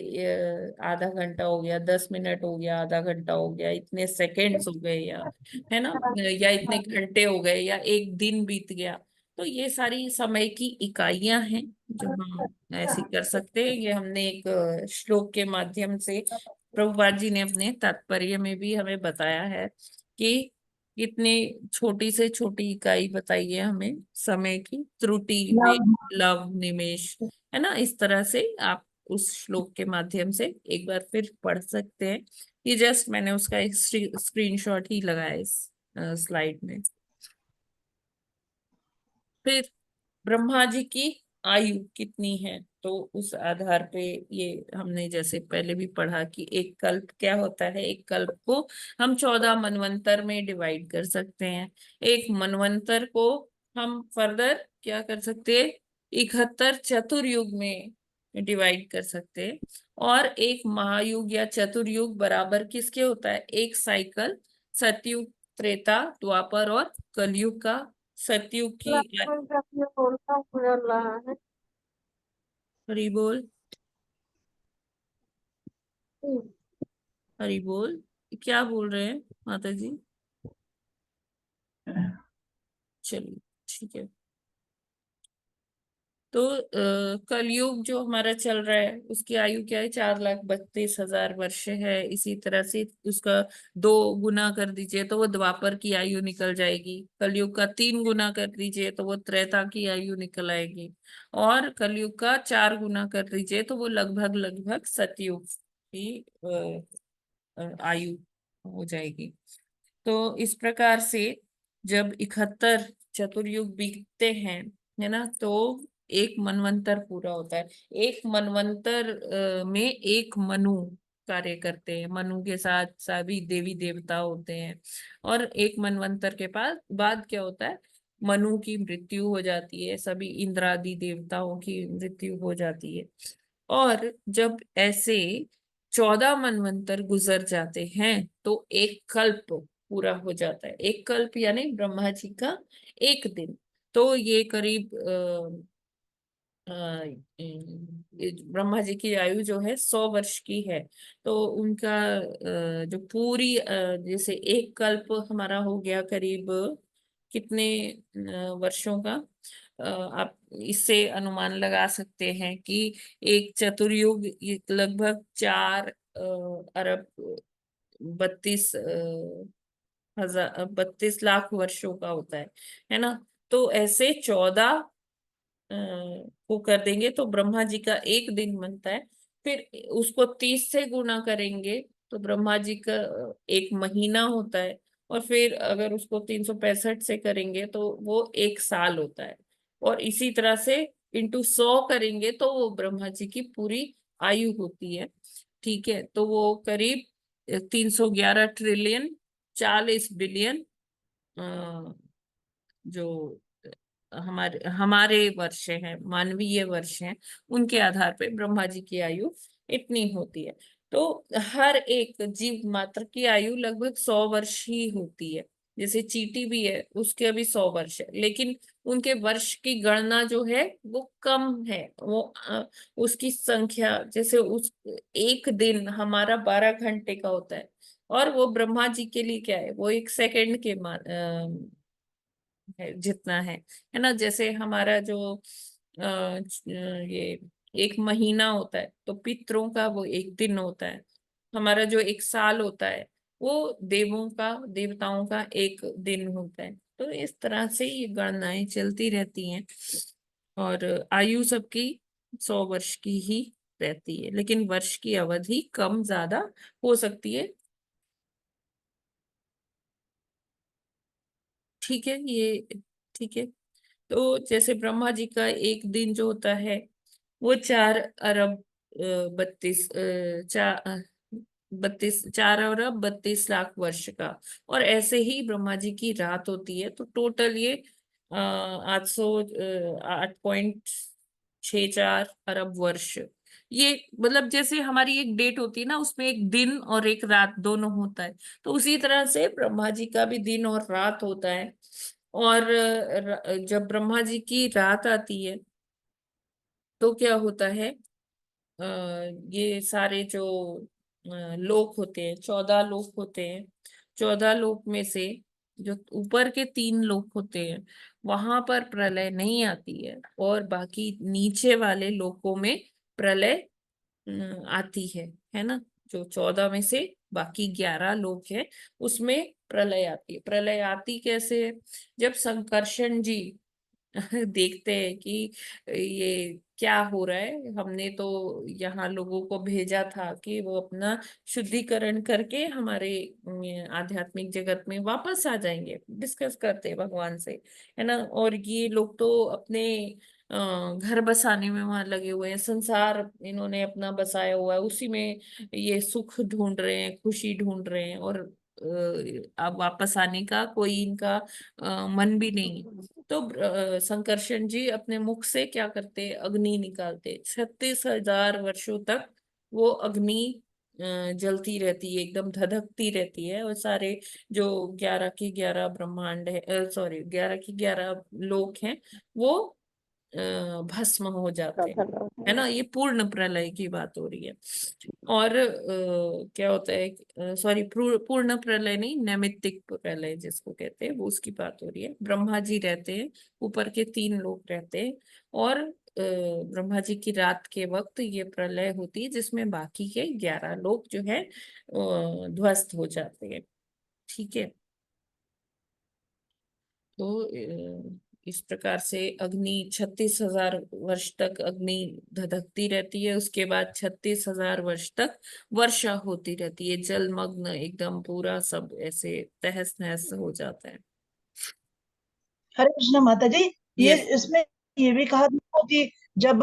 आधा घंटा हो गया, 10 मिनट हो गया, आधा घंटा हो गया, इतने सेकेंड्स हो गए, या है ना, या इतने घंटे हो गए, या एक दिन बीत गया। तो ये सारी समय की इकाइयां हैं जो हम ऐसे कर सकते हैं। ये हमने एक श्लोक के माध्यम से, प्रभुपाद जी ने अपने तात्पर्य में भी हमें बताया है कि कितनी छोटी से छोटी इकाई बताइए हमें समय की, त्रुटि, वेग, लव, निमेष, है ना। इस तरह से आप उस श्लोक के माध्यम से एक बार फिर पढ़ सकते हैं। ये जस्ट मैंने उसका एक स्क्रीनशॉट ही लगाया इस स्लाइड में। फिर ब्रह्मा जी की आयु कितनी है, तो उस आधार पे ये हमने जैसे पहले भी पढ़ा कि एक कल्प क्या होता है। एक कल्प को हम 14 मनवंतर में डिवाइड कर सकते हैं। एक मनवंतर को हम फर्दर क्या कर सकते हैं, 71 चतुर्युग में डिवाइड कर सकते हैं। और एक महायुग या चतुर्युग बराबर किसके होता है, एक साइकिल सतयुग, त्रेता, द्वापर और कलयुग का। सतयुग की हरि बोल, हरि बोल, क्या बोल रहे हैं माता जी? चलिए ठीक है। तो कलयुग जो हमारा चल रहा है, उसकी आयु क्या है, 4,32,000 वर्ष है। इसी तरह से उसका 2 गुना कर दीजिए तो वो द्वापर की आयु निकल जाएगी। कलयुग का 3 गुना कर दीजिए तो वो त्रेता की आयु निकल आएगी। और कलयुग का 4 गुना कर दीजिए तो वो लगभग लगभग सतयुग की आयु हो जाएगी। तो इस प्रकार से जब 71 चतुर्युग बीतते हैं, है ना, तो एक मनवंतर पूरा होता है। एक मनवंतर में एक मनु कार्य करते हैं। मनु के साथ सभी देवी देवता होते हैं। और एक मनवंतर के बाद क्या होता है, मनु की मृत्यु हो जाती है, सभी इंद्रादि देवताओं की मृत्यु हो जाती है। और जब ऐसे 14 मनवंतर गुजर जाते हैं तो एक कल्प पूरा हो जाता है। एक कल्प यानी ब्रह्मा जी का एक दिन। तो ये करीब ब्रह्मा जी की आयु जो है 100 वर्ष की है। तो उनका जो पूरी जैसे एक कल्प हमारा हो गया करीब कितने वर्षों का, आप इससे अनुमान लगा सकते हैं कि एक चतुर्युग लगभग 4 अरब 32 लाख वर्षों का होता है ना। तो ऐसे 14 को कर देंगे तो ब्रह्मा जी का एक दिन बनता है। फिर उसको 30 से गुना करेंगे तो ब्रह्मा जी का एक महीना होता है। और फिर अगर उसको 365 से करेंगे तो वो एक साल होता है। और इसी तरह से इंटू 100 करेंगे तो वो ब्रह्मा जी की पूरी आयु होती है। ठीक है, तो वो करीब 311 ट्रिलियन 40 बिलियन जो हमारे हमारे वर्ष हैं, मानवीय वर्ष हैं, उनके आधार पे ब्रह्मा जी की आयु इतनी होती है। तो हर एक जीव मात्र की आयु लगभग 100 वर्ष ही होती है। जैसे चींटी भी है, उसके अभी 100 वर्ष है, लेकिन उनके वर्ष की गणना जो है वो कम है। वो उसकी संख्या, जैसे उस एक दिन हमारा 12 घंटे का होता है, और वो ब्रह्मा जी के लिए क्या है, वो 1 सेकंड के है जितना है ना। जैसे हमारा जो ये एक महीना होता है, तो पितरों का वो एक दिन होता है। हमारा जो एक साल होता है, वो देवताओं का एक दिन होता है। तो इस तरह से ये गणनाएं चलती रहती हैं, और आयु सबकी 100 वर्ष की ही रहती है, लेकिन वर्ष की अवधि कम ज्यादा हो सकती है। ठीक है, ये ठीक है। तो जैसे ब्रह्मा जी का एक दिन जो होता है, वो 4 अरब 32 लाख वर्ष का। और ऐसे ही ब्रह्मा जी की रात होती है, तो टोटल ये 8.64 अरब वर्ष। ये मतलब जैसे हमारी एक डेट होती है ना, उसमें एक दिन और एक रात दोनों होता है, तो उसी तरह से ब्रह्मा जी का भी दिन और रात होता है। और जब ब्रह्मा जी की रात आती है, तो क्या होता है, अ, ये सारे जो लोक होते हैं, 14 लोक होते हैं, 14 लोक में से जो ऊपर के 3 लोक होते हैं, वहां पर प्रलय नहीं आती है, और बाकी नीचे वाले लोकों में प्रलय आती है ना। जो 14 में से बाकी 11 लोक है, उसमें प्रलय आती है। प्रलय आती कैसे है, जब संकर्षण जी देखते हैं कि ये क्या हो रहा है, हमने तो यहाँ लोगों को भेजा था कि वो अपना शुद्धिकरण करके हमारे आध्यात्मिक जगत में वापस आ जाएंगे, डिस्कस करते हैं भगवान से, है ना। और ये लोग तो अपने घर बसाने में वहां लगे हुए हैं, संसार इन्होंने अपना बसाया हुआ है, उसी में ये सुख ढूंढ रहे हैं, खुशी ढूंढ रहे हैं, और अब वापस आने का कोई इनका मन भी नहीं है। तो संकर्षण जी अपने मुख से क्या करते, अग्नि निकालते, 36,000 वर्षों तक वो अग्नि जलती रहती है, एकदम धधकती रहती है, और सारे जो 11 के 11 ब्रह्मांड है, सॉरी 11 के 11 लोक हैं, वो भस्म हो जाते हैं, है ना। ये पूर्ण प्रलय की बात हो रही है। और क्या होता है, सॉरी पूर्ण प्रलय नहीं, नैमित्तिक प्रलय जिसको कहते हैं, वो उसकी बात हो रही है। ब्रह्मा जी रहते हैं, ऊपर के 3 लोग रहते हैं, और ब्रह्मा जी की रात के वक्त ये प्रलय होती है, जिसमें बाकी के 11 लोग जो है ध्वस्त हो जाते हैं। ठीक है। तो इस प्रकार से अग्नि 36,000 वर्ष तक अग्नि धधकती रहती है, उसके बाद 36,000 वर्ष तक वर्षा होती रहती है, जलमग्न एकदम पूरा सब ऐसे तहस नहस हो जाता है। हरे कृष्ण माता जी, ये यस। इसमें ये भी कहा था कि जब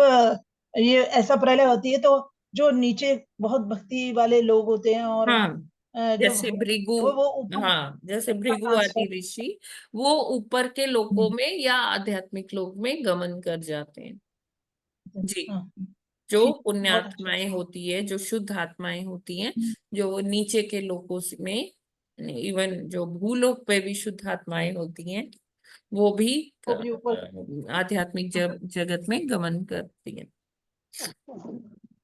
ये ऐसा प्रलय होती है तो जो नीचे बहुत भक्ति वाले लोग होते हैं और हाँ, जो जैसे भृगु, वो ऊपर, हाँ जैसे भृगु हाँ, आदि ऋषि, वो ऊपर के लोकों हम्म, में या आध्यात्मिक लोक में गमन कर जाते हैं जी। हाँ, जो ठीक, बहुत अच्छा। पुण्यात्माएं होती है, जो शुद्ध आत्माएं होती हैं, जो नीचे के लोकों में, इवन जो भूलोक पे भी शुद्ध आत्माएं होती हैं, वो भी वो भी ऊपर, आध्यात्मिक जगत में गमन करती हैं।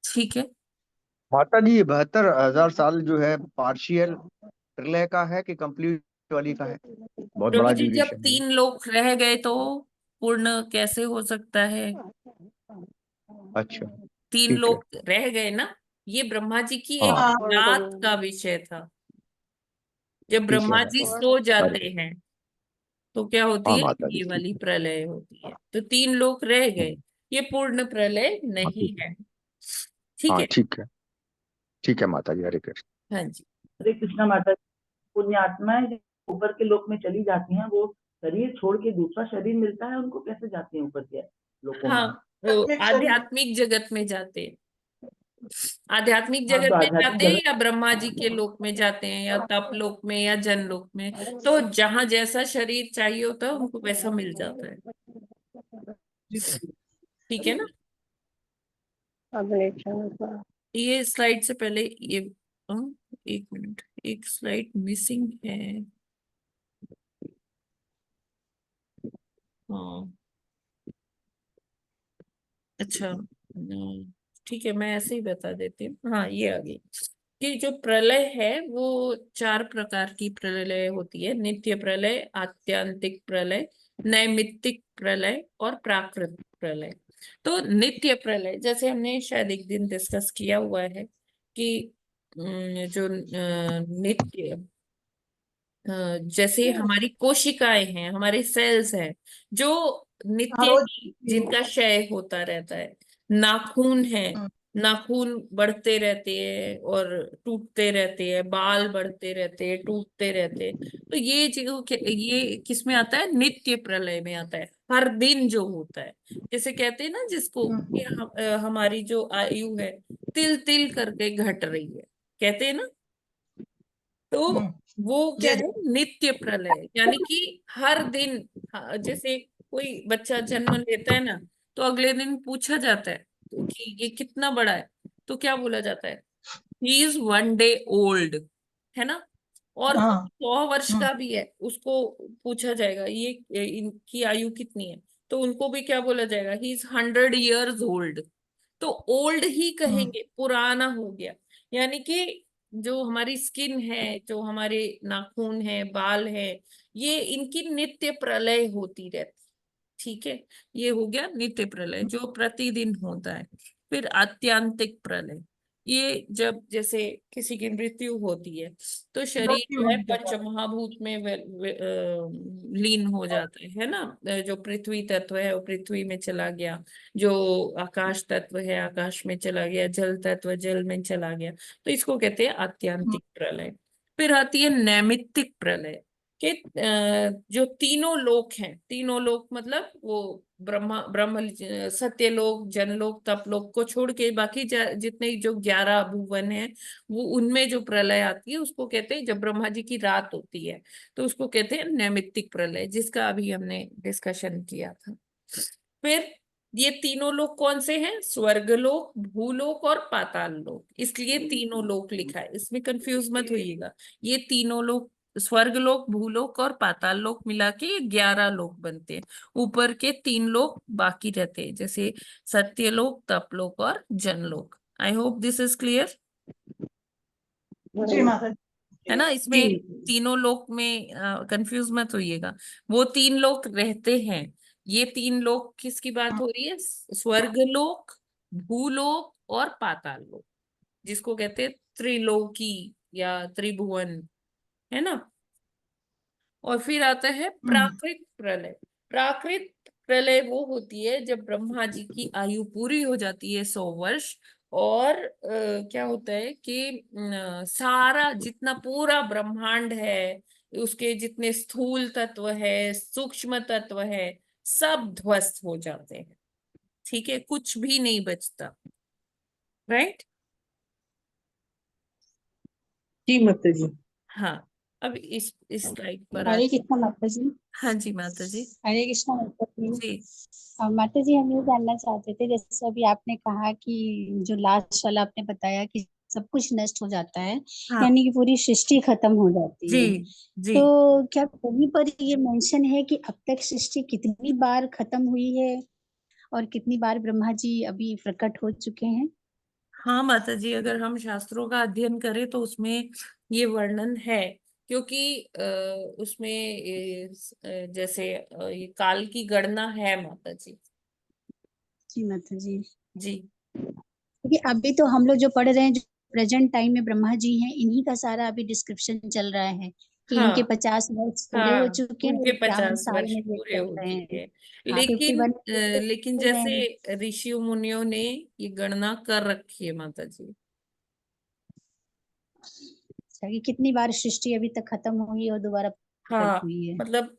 ठीक है। माता जी, 72,000 साल जो है पार्शियल प्रलय का है कि कंप्लीट वाली का है? बहुत प्रभु बड़ा जी, जब ड्यूरेशन है। 3 लोग रह गए तो पूर्ण कैसे हो सकता है? अच्छा, 3 ठीक है। लोग रह गए ना, ये ब्रह्मा जी की एक हाँ, हाँ, रात का विषय था। जब ठीक है ब्रह्मा जी माता जी। सो जाते अरे, हैं, तो क्या होती हाँ है, माता जी, ये ठीक वाली है। प्रलय होती है। तो 3 लोग रह गए, हम्म, ये पूर्ण प्रलय हाँ, नहीं ठीक है। है। ठीक हाँ, है। ठीक है माता जी, हरे कृष्ण। हाँ जी। हरे कृष्णा माता जी। पुण्य आत्माएं जो ऊपर के लोक में चली जाती हैं, वो शरीर छोड़ के दूसरा शरीर मिलता है उनको, कैसे जाती हैं ऊपर के लोकों हाँ, में? वो आध्यात्मिक शरीर, आध्यात्मिक जगत में जाते हैं। आध्यात्मिक हाँ, जगत तो में आध्यात्मिक जाते हैं, जगत। या ब्रह्मा जी के लोक में जाते हैं, या तप लोक में, या जन लोक में। तो जहां जैसा शरीर चाहिए होता है उनको वैसा मिल जाता है। ठीक है ना। ये स्लाइड से पहले ये, एक मिनट, एक स्लाइड मिसिंग है। हाँ अच्छा, ठीक है, मैं ऐसे ही बता देती हूँ। हाँ, ये आ गई कि जो प्रलय है वो 4 प्रकार की प्रलय होती है: नित्य प्रलय, आत्यांतिक प्रलय, नैमित्तिक प्रलय और प्राकृत प्रलय। तो नित्य प्रलय जैसे हमने शायद एक दिन डिस्कस किया हुआ है कि जो नित्य जैसे हमारी कोशिकाएं हैं, हमारे सेल्स हैं जो हाँ नित्य रोज ही जिनका क्षय होता रहता है। नाखून है, हम्म, नाखून बढ़ते रहते हैं और टूटते रहते हैं, बाल बढ़ते रहते हैं, टूटते रहते हैं। तो ये किस में आता है? नित्य प्रलय में आता है, हर दिन जो होता है। जैसे कहते हैं ना जिसको कि हमारी जो आयु है तिल तिल करके घट रही है, कहते हैं ना। तो हम्म, वो क्या जी है? जी नित्य प्रलय, यानी कि हर दिन। जैसे कोई बच्चा जन्म लेता है ना, तो अगले दिन पूछा जाता है कि ये कितना बड़ा है, तो क्या बोला जाता है? ही इज 1 डे ओल्ड, है ना। और हाँ 100 वर्ष हम्म, का भी है, उसको पूछा जाएगा ये इनकी आयु कितनी है, तो उनको भी क्या बोला जाएगा? He is 100 years old. तो ओल्ड ही हम्म, कहेंगे, पुराना हो गया। यानी कि जो हमारी स्किन है, जो हमारे नाखून है, बाल है, ये इनकी नित्य प्रलय होती रहती। ठीक है, ये हो गया नित्य प्रलय जो प्रतिदिन होता है। फिर आत्यांतिक प्रलय, ये जब जैसे किसी की मृत्यु होती है तो शरीर मृत्यु जो है होने के बाद पंचमहाभूत में लीन हो जाता है ना। जो पृथ्वी तत्व है वो पृथ्वी में चला गया, जो आकाश तत्व है आकाश में चला गया, जल तत्व जल में चला गया। तो इसको कहते हैं हम्म, आत्यांतिक प्रलय। फिर आती है नैमित्तिक प्रलय कि जो तीनों लोक हैं, तीनों लोक मतलब वो ब्रह्म सत्यलोक, जनलोक, तपलोक को छोड़ के बाकी जितने जो 11 भुवन हैं, वो उनमें जो प्रलय आती है उसको कहते हैं, जब ब्रह्मा जी की रात होती है तो उसको कहते हैं नैमित्तिक प्रलय, जिसका अभी हमने डिस्कशन किया था। फिर ये तीनों लोक कौन से हैं? स्वर्गलोक, भूलोक और पाताल लोक। इसलिए तीनों लोक लिखा है, इसमें कंफ्यूज मत होइएगा। ये तीनों लोक, स्वर्गलोक, भूलोक और पाताल लोक मिला के ये 11 लोक बनते हैं। ऊपर के 3 लोक बाकी रहते हैं, जैसे सत्यलोक, तपलोक और Janalok. I hope this is clear. जी माता है ना, जी इसमें तीनों लोक में कंफ्यूज मत होइएगा। वो 3 लोक रहते हैं। ये 3 लोक किसकी बात हो रही है? स्वर्गलोक, भूलोक और पाताल लोक, जिसको कहते हैं त्रिलोकी या त्रिभुवन, है ना। और फिर आता है हम्म, प्राकृत प्रलय। प्राकृत प्रलय वो होती है जब ब्रह्मा जी की आयु पूरी हो जाती है 100 वर्ष। और क्या होता है कि सारा जितना पूरा ब्रह्मांड है, उसके जितने स्थूल तत्व है, सूक्ष्म तत्व है, सब ध्वस्त हो जाते हैं। ठीक है, कुछ भी नहीं बचता। राइट। जी माता जी हाँ, अब इस स्लाइड पर आ। हरे कृष्णा माता जी। हाँ जी माता जी। हरे कृष्णा माता जी। जी माता जी, हम ये जानना चाहते थे, जैसे अभी आपने कहा कि जो लास्ट वाला आपने बताया कि सब कुछ नष्ट हो जाता है, हाँ यानी कि पूरी सृष्टि खत्म हो जाती जी है। जी। तो क्या कहीं पर ये मेंशन है कि अब तक सृष्टि कितनी बार खत्म हुई है और कितनी बार ब्रह्मा जी अभी प्रकट हो चुके हैं? हाँ माता जी, अगर हम शास्त्रों का अध्ययन करें तो उसमें ये वर्णन है। क्योंकि उसमें जैसे ये काल की गणना है माता जी। जी माता जी। जी क्योंकि अभी तो हम लोग जो पढ़ रहे हैं, जो प्रेजेंट टाइम में ब्रह्मा जी हैं, इन्हीं का सारा अभी डिस्क्रिप्शन चल रहा है कि इनके हाँ 50 वर्ष पूरे हो हाँ, चुके हैं और उनके 51 50 साल वर्ष में ये पूरे चल हो रहे चुके हैं। हैं। हाँ, लेकिन 51 लेकिन चल रहे जैसे हैं। ऋषि मुनियों ने ये गणना कर रखी है माता जी। अच्छा, कि कितनी बार सृष्टि अभी तक खत्म हुई और दोबारा प्रकट हाँ, हुई है? मतलब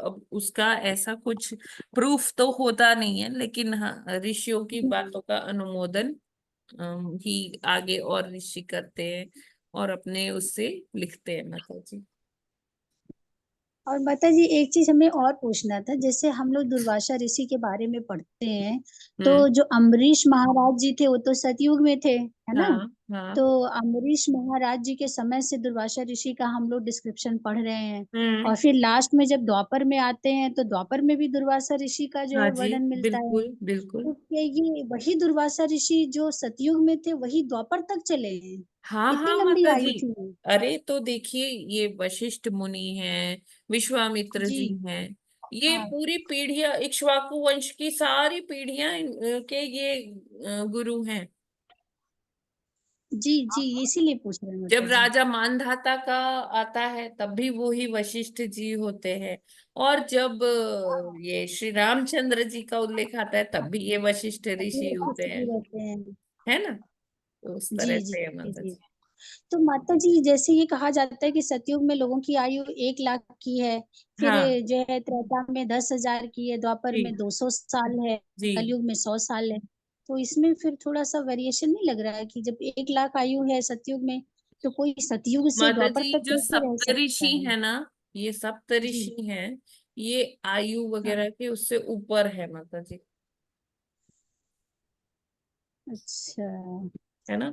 अब उसका ऐसा कुछ प्रूफ तो होता नहीं है, लेकिन हाँ ऋषियों की बातों का अनुमोदन ही आगे और ऋषि करते हैं और अपने उससे लिखते हैं माता जी। और माता जी एक चीज हमें और पूछना था, जैसे हम लोग दुर्वासा ऋषि के बारे में पढ़ते हैं, तो जो अम्बरीश महाराज जी थे वो तो सतयुग में थे, है ना? हाँ हाँ तो अम्बरीश महाराज जी के समय से दुर्वासा ऋषि का हम लोग डिस्क्रिप्शन पढ़ रहे हैं, और फिर लास्ट में जब द्वापर में आते हैं तो द्वापर में भी दुर्वासा ऋषि का जो हाँ है जी, वर्णन मिलता है। बिल्कुल बिल्कुल। तो क्या ये वही दुर्वासा ऋषि जो सतयुग में थे वही द्वापर तक चले हैं? हाँ इतनी हाँ लंबी माता आयु जी, थी? अरे तो देखिए, ये वशिष्ठ मुनि हैं, विश्वामित्र जी जी हैं, ये हाँ पूरी पीढ़ियां, इक्ष्वाकु वंश की सारी पीढ़ियां के ये गुरु हैं। जी जी, इसीलिए पूछ रहे हैं जब माता जी। राजा मानधाता का आता है तब भी वो ही वशिष्ठ जी होते हैं, और जब ये श्री रामचंद्र जी का उल्लेख आता है तब भी ये वशिष्ठ ऋषि ये होते कुछ हैं, भी रहते हैं। है ना? तो उस जी तरह जी से है माता जी। जी। तो माता जी जैसे ये कहा जाता है कि सतयुग में लोगों की आयु 1 लाख की है, फिर हाँ जो है त्रेता में 10,000 की है, द्वापर में जी 200 साल है, जी। कलयुग में 100 साल है। तो इसमें फिर थोड़ा सा वेरिएशन नहीं लग रहा है कि जब 1 लाख आयु है सतयुग में, तो कोई सतयुग से माता द्वापर जी, तक जो कैसे रह सकता सप्तऋषि है? है ना, ये जी सप्तऋषि हैं, ये आयु हाँ, वगैरह के उससे ऊपर है माता जी, अच्छा। है ना?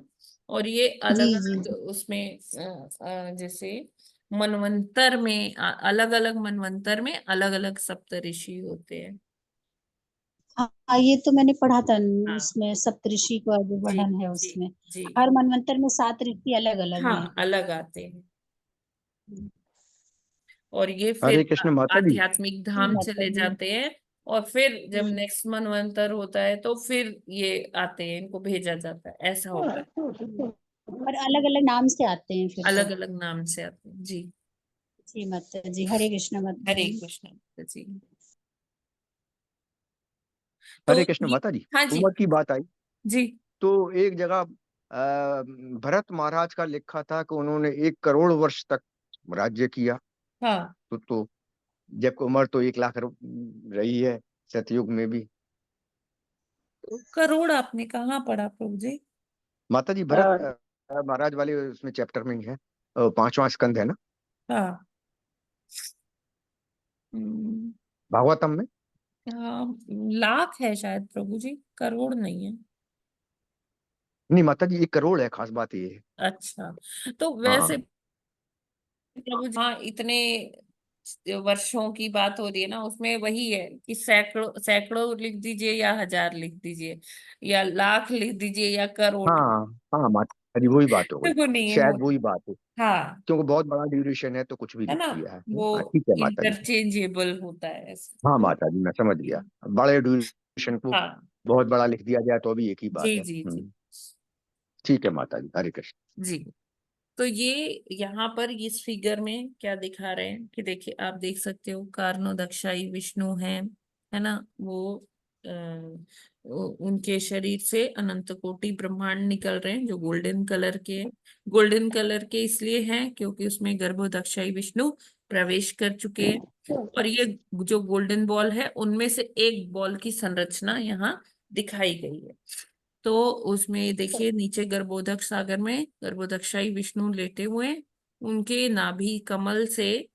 और ये जी अलग जी अलग उसमें जैसे मनवंतर में, अलग अलग मनवंतर में अलग अलग सप्तऋषि होते हैं। हाँ, ये तो मैंने पढ़ा था हाँ उसमें सप्तऋषि का जो जी वर्णन है जी उसमें। जी। हर मनवंतर में 7 ऋषि अलग अलग हैं। हाँ, अलग आते हैं, और ये हरे फिर कृष्ण माता जी। आध्यात्मिक जी धाम माता चले जी। जाते हैं, और फिर जब हम्म। नेक्स्ट मनवंतर होता है तो फिर ये आते हैं, इनको भेजा जाता है, ऐसा होता है, और अलग अलग नाम से आते हैं फिर तो। अलग अलग नाम से आते हैं जी। जी माता जी, हरे कृष्ण माता हरे जी। कृष्ण माता जी। तो हरे कृष्ण ये, माता जी, हाँ जी उम्र की बात आई जी। तो एक जगह भरत महाराज का लिखा था कि उन्होंने 1 करोड़ वर्ष तक राज्य किया। हाँ, तो जब उम्र तो 1 लाख रही है सतयुग में भी। तो करोड़ आपने कहाँ पढ़ा प्रभु जी? माता जी भरत महाराज वाले उसमें चैप्टर में ही है, 5वां स्कंद है ना, हाँ हम्म, भागवतम में। हाँ, लाख है शायद प्रभु जी, करोड़ नहीं है। नहीं माता जी, 1 करोड़ है, खास बात ये है। अच्छा, तो वैसे हाँ प्रभु जी, हाँ, इतने वर्षों की बात हो रही है ना, उसमें वही है कि सैकड़ों सैकड़ों लिख दीजिए, या हजार लिख दीजिए, या लाख लिख दीजिए, या करोड़ लिख हाँ हाँ माता जी, वही बात हो गई, दीजिए, वो नहीं शायद होता। वही बात हो, हाँ, क्योंकि बहुत बड़ा ड्यूरेशन है तो कुछ भी है लिख ना, दिया है। वो हाँ ठीक है माता जी। इंटरचेंजेबल होता है ऐसे। हाँ माता जी, मैं समझ गया, बड़े ड्यूरेशन को हाँ बहुत बड़ा लिख दिया जाए तो भी एक ही जी बात है। जी जी ठीक है माता जी, हरे कृष्ण। जी। तो ये यहाँ पर इस फिगर में क्या दिखा रहे हैं कि देखिए, आप देख सकते हो, कार्णोदक्षाई विष्णु है ना, वो उनके शरीर से अनंत कोटि ब्रह्मांड निकल रहे हैं, जो गोल्डन कलर के हैं। गोल्डन कलर के इसलिए हैं क्योंकि उसमें गर्भोदक्षाई विष्णु प्रवेश कर चुके हैं, और ये जो गोल्डन बॉल है उनमें से एक बॉल की संरचना यहाँ दिखाई गई है। तो उसमें देखिए, नीचे गर्भोदक सागर में गर्भोदक्षाई विष्णु लेटे हुए हैं, उनके नाभि कमल से,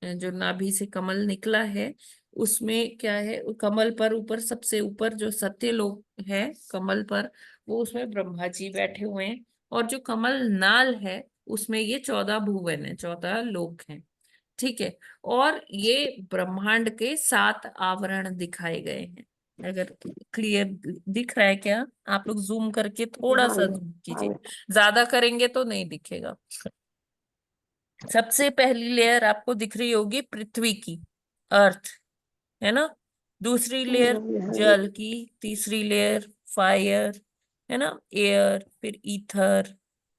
जो नाभि से कमल निकला है, उसमें क्या है, कमल पर ऊपर, सबसे ऊपर जो सत्य लोक है कमल पर, वो उसमें ब्रह्मा जी बैठे हुए हैं, और जो कमल नाल है उसमें ये 14 भुवन है, 14 लोक हैं, ठीक है। और ये ब्रह्मांड के 7 आवरण दिखाए गए हैं। अगर क्लियर दिख रहा है क्या? आप लोग जूम करके थोड़ा सा जूम कीजिए, ज्यादा करेंगे तो नहीं दिखेगा। सबसे पहली लेयर आपको दिख रही होगी पृथ्वी की, अर्थ, है ना। दूसरी लेयर जल की, तीसरी लेयर फायर, है ना, एयर, फिर ईथर,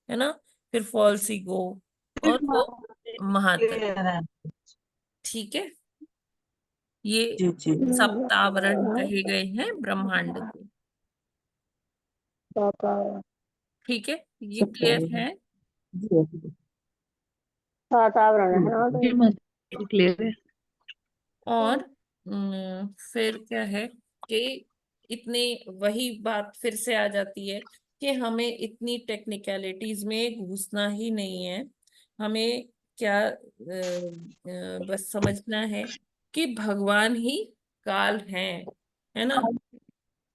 है ना, फिर फॉल्सिगो, और वो महातल, क्लियर है। ठीक है। ये जी जी सप्तावरण कहे गए हैं ब्रह्मांड के, ठीक है, ये क्लियर है। जी माता क्लियर है। और फिर क्या है कि इतने, वही बात फिर से आ जाती है कि हमें इतनी टेक्निकलिटीज में घुसना ही नहीं है, हमें क्या बस समझना है कि भगवान ही काल है ना।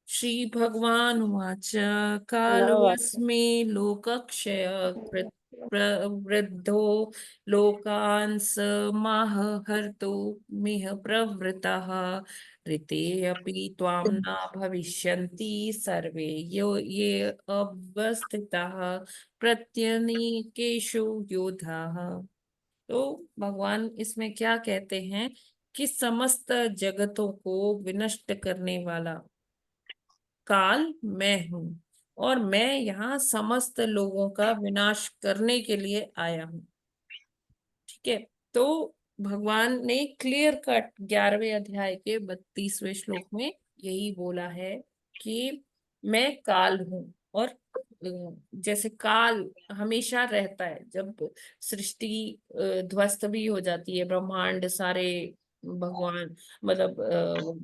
श्री भगवान उवाच कालवस्मि लोकक्षय वृद्धो लोकान् समाह हर्तु मिह प्रवृतः ऋते अपि त्वां न भविष्यन्ति सर्वे ये अवस्थिताः प्रत्यनीकेषु योधाः। तो भगवान इसमें क्या कहते हैं कि समस्त जगतों को विनष्ट करने वाला काल मैं हूं और मैं यहाँ समस्त लोगों का विनाश करने के लिए आया हूँ। ठीक है, तो भगवान ने क्लियर कट 11वें अध्याय के 32वें श्लोक में यही बोला है कि मैं काल हूं। और जैसे काल हमेशा रहता है, जब सृष्टि ध्वस्त भी हो जाती है, ब्रह्मांड सारे भगवान मतलब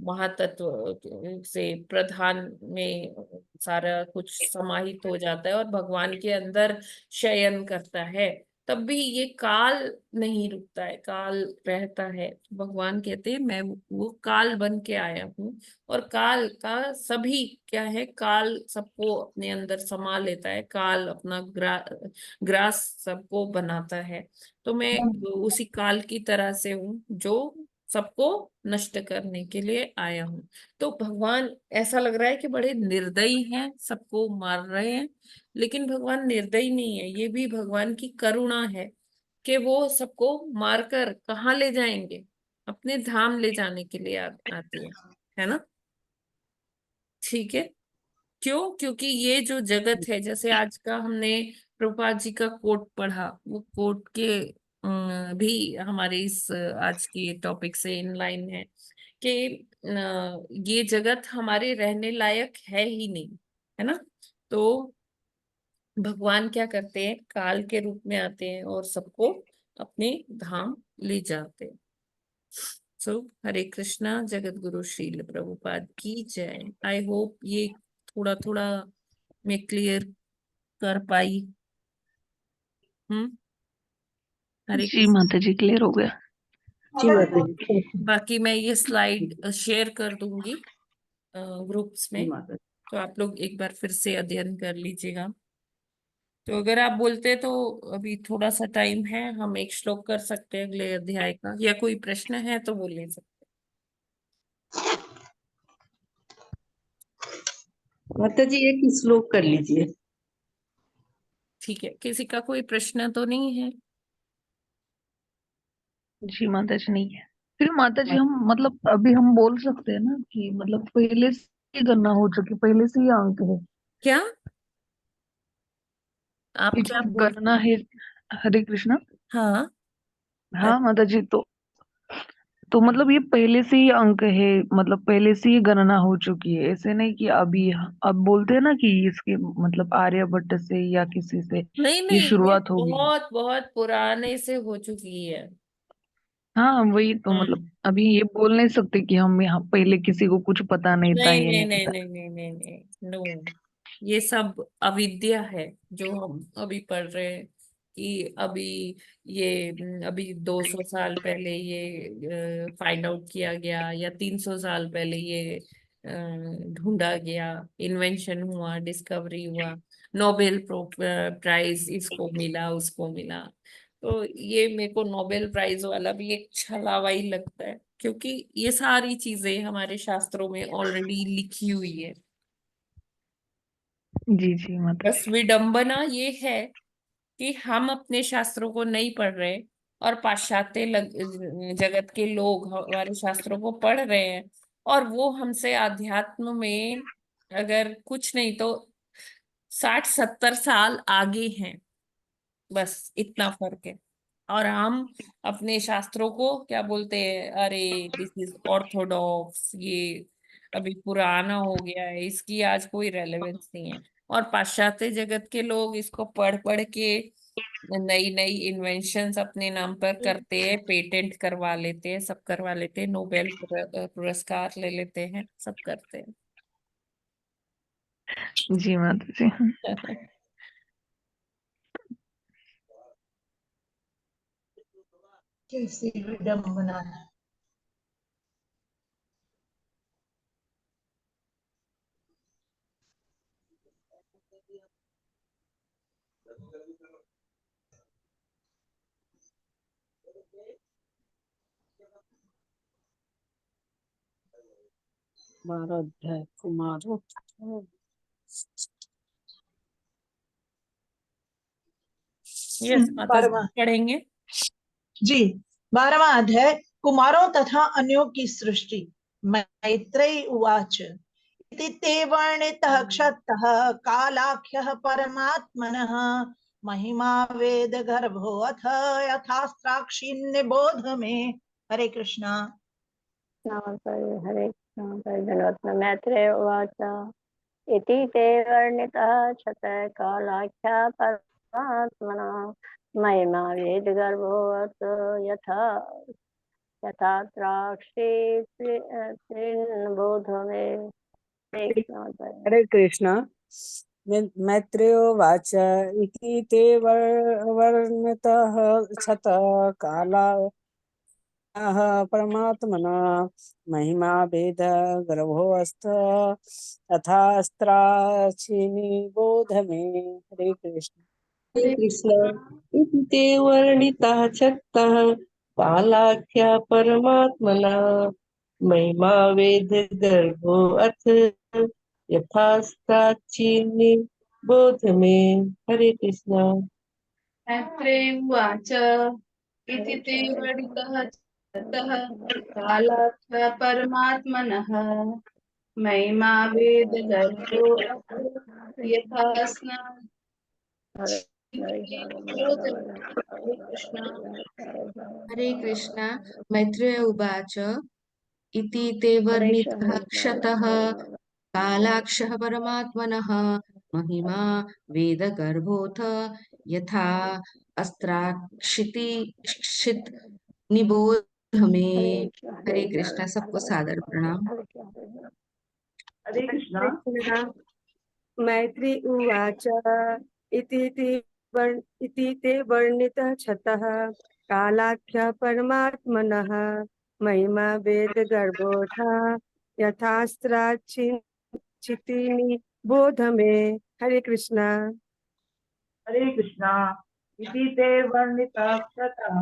महातत्व से प्रधान में सारा कुछ समाहित हो जाता है और भगवान के अंदर शयन करता है, तब भी ये काल नहीं रुकता है, काल रहता है। भगवान कहते हैं मैं वो काल बन के आया हूँ। और काल का सभी क्या है, काल सबको अपने अंदर समा लेता है, काल अपना ग्रास सबको बनाता है। तो मैं उसी काल की तरह से हूँ जो सबको नष्ट करने के लिए आया हूँ। तो भगवान ऐसा लग रहा है कि बड़े निर्दयी हैं, सबको मार रहे हैं, लेकिन भगवान निर्दयी नहीं है। ये भी भगवान की करुणा है कि वो सबको मारकर कहाँ ले जाएंगे, अपने धाम ले जाने के लिए आती है ना। ठीक है, क्यों? क्योंकि ये जो जगत है, जैसे आज का हमने प्रभुपाद जी का कोट पढ़ा, वो कोट के भी हमारे इस आज के टॉपिक से इन लाइन है कि ये जगत हमारे रहने लायक है ही नहीं, है ना। तो भगवान क्या करते हैं, काल के रूप में आते हैं और सबको अपने धाम ले जाते हैं। सो हरे कृष्णा, जगत गुरु श्रील प्रभुपाद की जय। आई होप ये थोड़ा थोड़ा मैं क्लियर कर पाई। हरे जी कृष्ण। माता जी क्लियर हो गया। जी माता जी। बाकी मैं ये स्लाइड शेयर कर दूंगी ग्रुप्स जी में, माता जी। तो आप लोग एक बार फिर से अध्ययन कर लीजिएगा। तो अगर आप बोलते तो अभी थोड़ा सा टाइम है, हम एक श्लोक कर सकते हैं अगले अध्याय का, या कोई प्रश्न है तो वो ले सकते माता जी एक श्लोक कर लीजिए। हैं। ठीक है, किसी का कोई प्रश्न तो नहीं है? जी माता जी नहीं है। फिर माता जी हम मतलब अभी हम बोल सकते हैं ना कि मतलब पहले से ही गणना हो चुकी, पहले से ही अंक है क्या आप ये क्या जो बोल? गणना है। हरे कृष्णा। हाँ, हाँ माता जी, तो मतलब ये पहले से ही अंक है, मतलब पहले से ही गणना हो चुकी है, ऐसे नहीं कि अभी अब बोलते हैं ना कि इसके मतलब आर्यभट्ट से या किसी से नहीं ये नहीं, ये शुरुआत होगी। बहुत बहुत पुराने से हो चुकी है। हाँ वही तो मतलब हम्म। अभी ये बोल नहीं सकते कि हम यहाँ पहले किसी को कुछ पता नहीं था, नहीं ये नहीं नहीं नहीं था। नहीं नहीं नहीं नहीं, नो, ये सब अविद्या है जो हम अभी पढ़ रहे हैं कि अभी ये अभी 200 साल पहले ये फाइंड आउट किया गया, या 300 साल पहले ये ढूंढा गया, इन्वेंशन हुआ, डिस्कवरी हुआ, नोबेल प्राइज इसको मिला, उसको मिला। तो ये मेरे को नोबेल प्राइज वाला भी एक छलावा ही लगता है, क्योंकि ये सारी चीजें हमारे शास्त्रों में ऑलरेडी लिखी हुई है। जी जी माता बस जी। विडंबना ये है कि हम अपने शास्त्रों को नहीं पढ़ रहे और पाश्चात्य जगत के लोग हमारे शास्त्रों को पढ़ रहे हैं, और वो हमसे आध्यात्म में अगर कुछ नहीं तो 60-70 साल आगे हैं। बस इतना फर्क है। और हम अपने शास्त्रों को क्या बोलते हैं, अरे दिस इज ऑर्थोडॉक्स, ये अभी पुराना हो गया है, इसकी आज कोई रेलेवेंस नहीं है। और पाश्चात्य जगत के लोग इसको पढ़ पढ़ के नई नई इन्वेंशंस अपने नाम पर करते हैं, पेटेंट करवा लेते हैं, सब करवा लेते हैं, नोबेल पुरस्कार ले लेते हैं, सब करते जी माता जी। हैं। कैसी विडम्बना है। बारह अध्याय कुमारों यस माता जी, 12वां पढ़ेंगे। जी 12वां अध्याय कुमारों तथा अन्यों की सृष्टि। मैत्रेयी उवाच इति ते वर्णितः क्षत्तः कालाख्यः परमात्मनः महिमा वेद गर्भोऽथ यथास्त्राक्षीन्निबोध मे। हरे कृष्णा। हरे कृष्ण। धन्यवाद। मैत्रेय उवाच इति ते वर्णितः क्षतः कालाख्या परमात्मना महिमा वेदगर्भोऽथ यथा यथा द्राक्षे बोध मे। हरे कृष्ण। मैत्रेयोवाच इति ते वर्णितः क्षतः कालाः परमात्मना महिमा भेद गर्भोऽस्थ तथास्त्राचीनि बोध मे। हरे कृष्ण। हरे कृष्ण। इति ते वर्णितः शक्तः कालाख्या परमात्मना महिमा वेद गर्भो अथ यथास्त्राचीनि बोध मे। हरे कृष्ण। मैत्रेय उवाच इति ते वर्णितः ततः कालाख्य परमात्मनः महिमा वेद गर्भो यथा हरे कृष्णा। मैत्रेय उवाच इति ते वर्णितः क्षतः कालाक्षः परमात्मनः महिमा वेदगर्भोऽथ यथा अस्त्राक्षित निबोध मे। हरे कृष्णा। सबको सादर प्रणाम। हरे कृष्णा। मैत्री उवाच इति ते वर्णितः क्षतः कालाख्य परमात्मनः महिमा वेद गर्भोऽथ यथास्त्राचितिनि बोध मे। हरे कृष्णा। हरे कृष्णा। इति ते वर्णितः क्षतः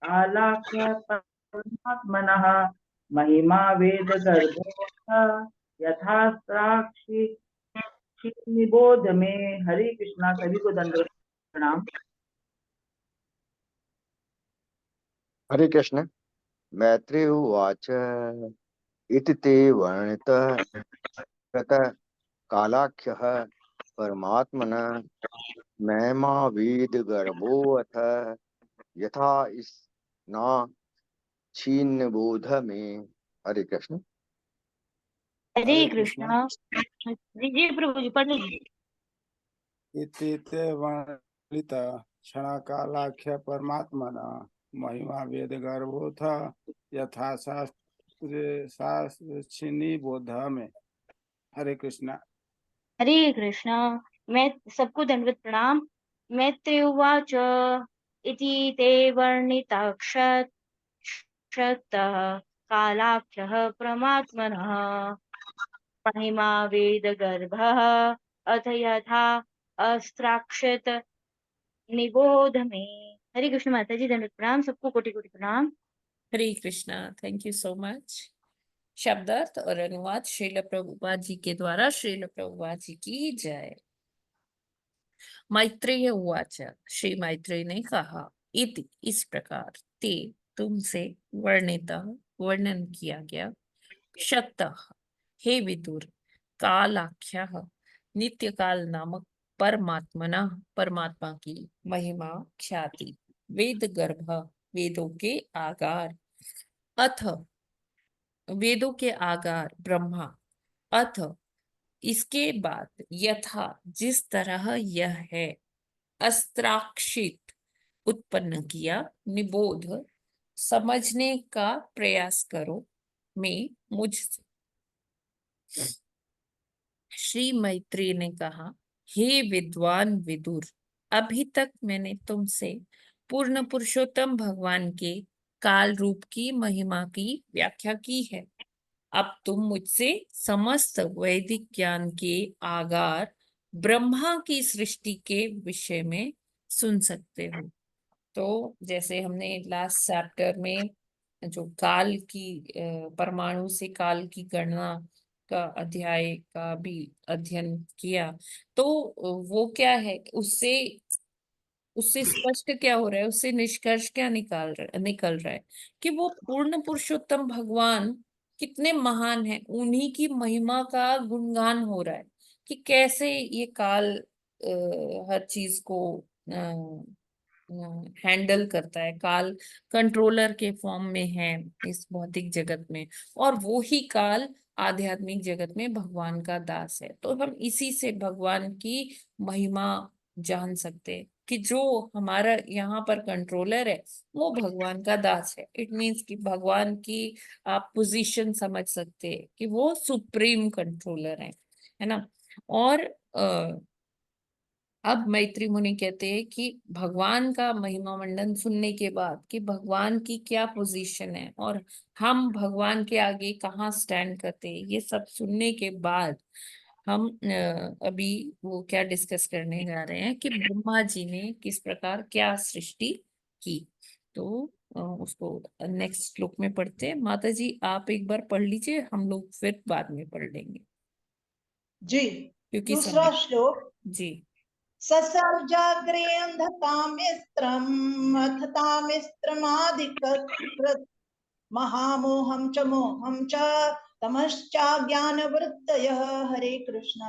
कालाख्य परमात्मनः महिमा वेद गर्भोऽथ यथास्त्राक्षि निबोध में। हरे कृष्णा। सभी को दंडवत प्रणाम। हरे कृष्ण। मैत्रेय उवाच इति ते वर्णितः क्षतः कालाख्यः परमात्मनः महिमा वेद गर्भोऽथ यथा स्ना छीन्न बोध में। हरे कृष्ण। हरे कृष्णा। जी जी प्रभु जी पढ़ लीजिए। इति ते वर्णितः क्षणकालाख्य परमात्मना महिमा वेद गर्भोऽथ यथा शास्त्रिनी बोध में। हरे कृष्णा। हरे कृष्णा। मैं सबको दंडवत प्रणाम। मैत्रेय उवाच इति ते वर्णितः क्षतः कालाख्यः परमात्मनः महिमा वेदगर्भः अथ यथा अस्त्राक्षत निबोध में। हरे कृष्ण माता जी। दंडवत प्रणाम। सबको कोटि कोटि प्रणाम। Hare Krishna. Thank you so much. शब्दार्थ और अनुवाद श्रील प्रभुपाद जी के द्वारा। श्रील प्रभुपाद जी की जय। मैत्रेय उवाच, श्री मैत्रेय ने कहा, इति इस प्रकार, ते तुमसे वर्णितः वर्णन किया गया, क्षतः हे विदुर, कालाख्यः नित्य काल नामक परमात्मना परमात्मा की महिमा ख्याति, वेद गर्भ वेदों के आगार, अथ वेदों के आगार ब्रह्मा, अथ इसके बाद यथा जिस तरह यह है, अस्त्राक्षित उत्पन्न किया, निबोध समझने का प्रयास करो, मैं मुझसे। श्री मैत्री ने कहा, हे विद्वान विदुर, अभी तक मैंने तुमसे पूर्ण पुरुषोत्तम भगवान के काल रूप की महिमा की व्याख्या की है। अब तुम मुझसे समस्त वैदिक ज्ञान के आगार ब्रह्मा की सृष्टि के विषय में सुन सकते हो। तो जैसे हमने लास्ट चैप्टर में जो काल की परमाणु से काल की गणना का अध्याय का भी अध्ययन किया, तो वो क्या है, उससे उससे स्पष्ट क्या हो रहा है, उससे निष्कर्ष क्या निकल रहा है कि वो पूर्ण पुरुषोत्तम भगवान कितने महान हैं, उन्हीं की महिमा का गुणगान हो रहा है कि कैसे ये काल हर चीज को हैंडल करता है। काल कंट्रोलर के फॉर्म में है इस भौतिक जगत में, और वो ही काल आध्यात्मिक जगत में भगवान का दास है। तो हम इसी से भगवान की महिमा जान सकते हैं कि जो हमारा यहाँ पर कंट्रोलर है वो भगवान का दास है। इट मीन्स कि भगवान की आप पोजीशन समझ सकते हैं कि वो सुप्रीम कंट्रोलर है ना। और अब मैत्री मुनि कहते हैं कि भगवान का महिमा मंडन सुनने के बाद कि भगवान की क्या पोजीशन है और हम भगवान के आगे कहाँ स्टैंड करते हैं, ये सब सुनने के बाद हम अभी वो क्या डिस्कस करने जा रहे हैं कि ब्रह्मा जी ने किस प्रकार क्या सृष्टि की। तो उसको नेक्स्ट श्लोक में पढ़ते हैं। माता जी आप एक बार पढ़ लीजिए, हम लोग फिर बाद में पढ़ लेंगे जी। क्योंकि दूसरा समय। श्लोक। जी। ससर्जाग्रे अंधतामिस्त्रम् अथतामिस्त्रमादिकृत् महामोहं च मोहं च तमश्चाज्ञानवृत्तयः। हरे कृष्ण।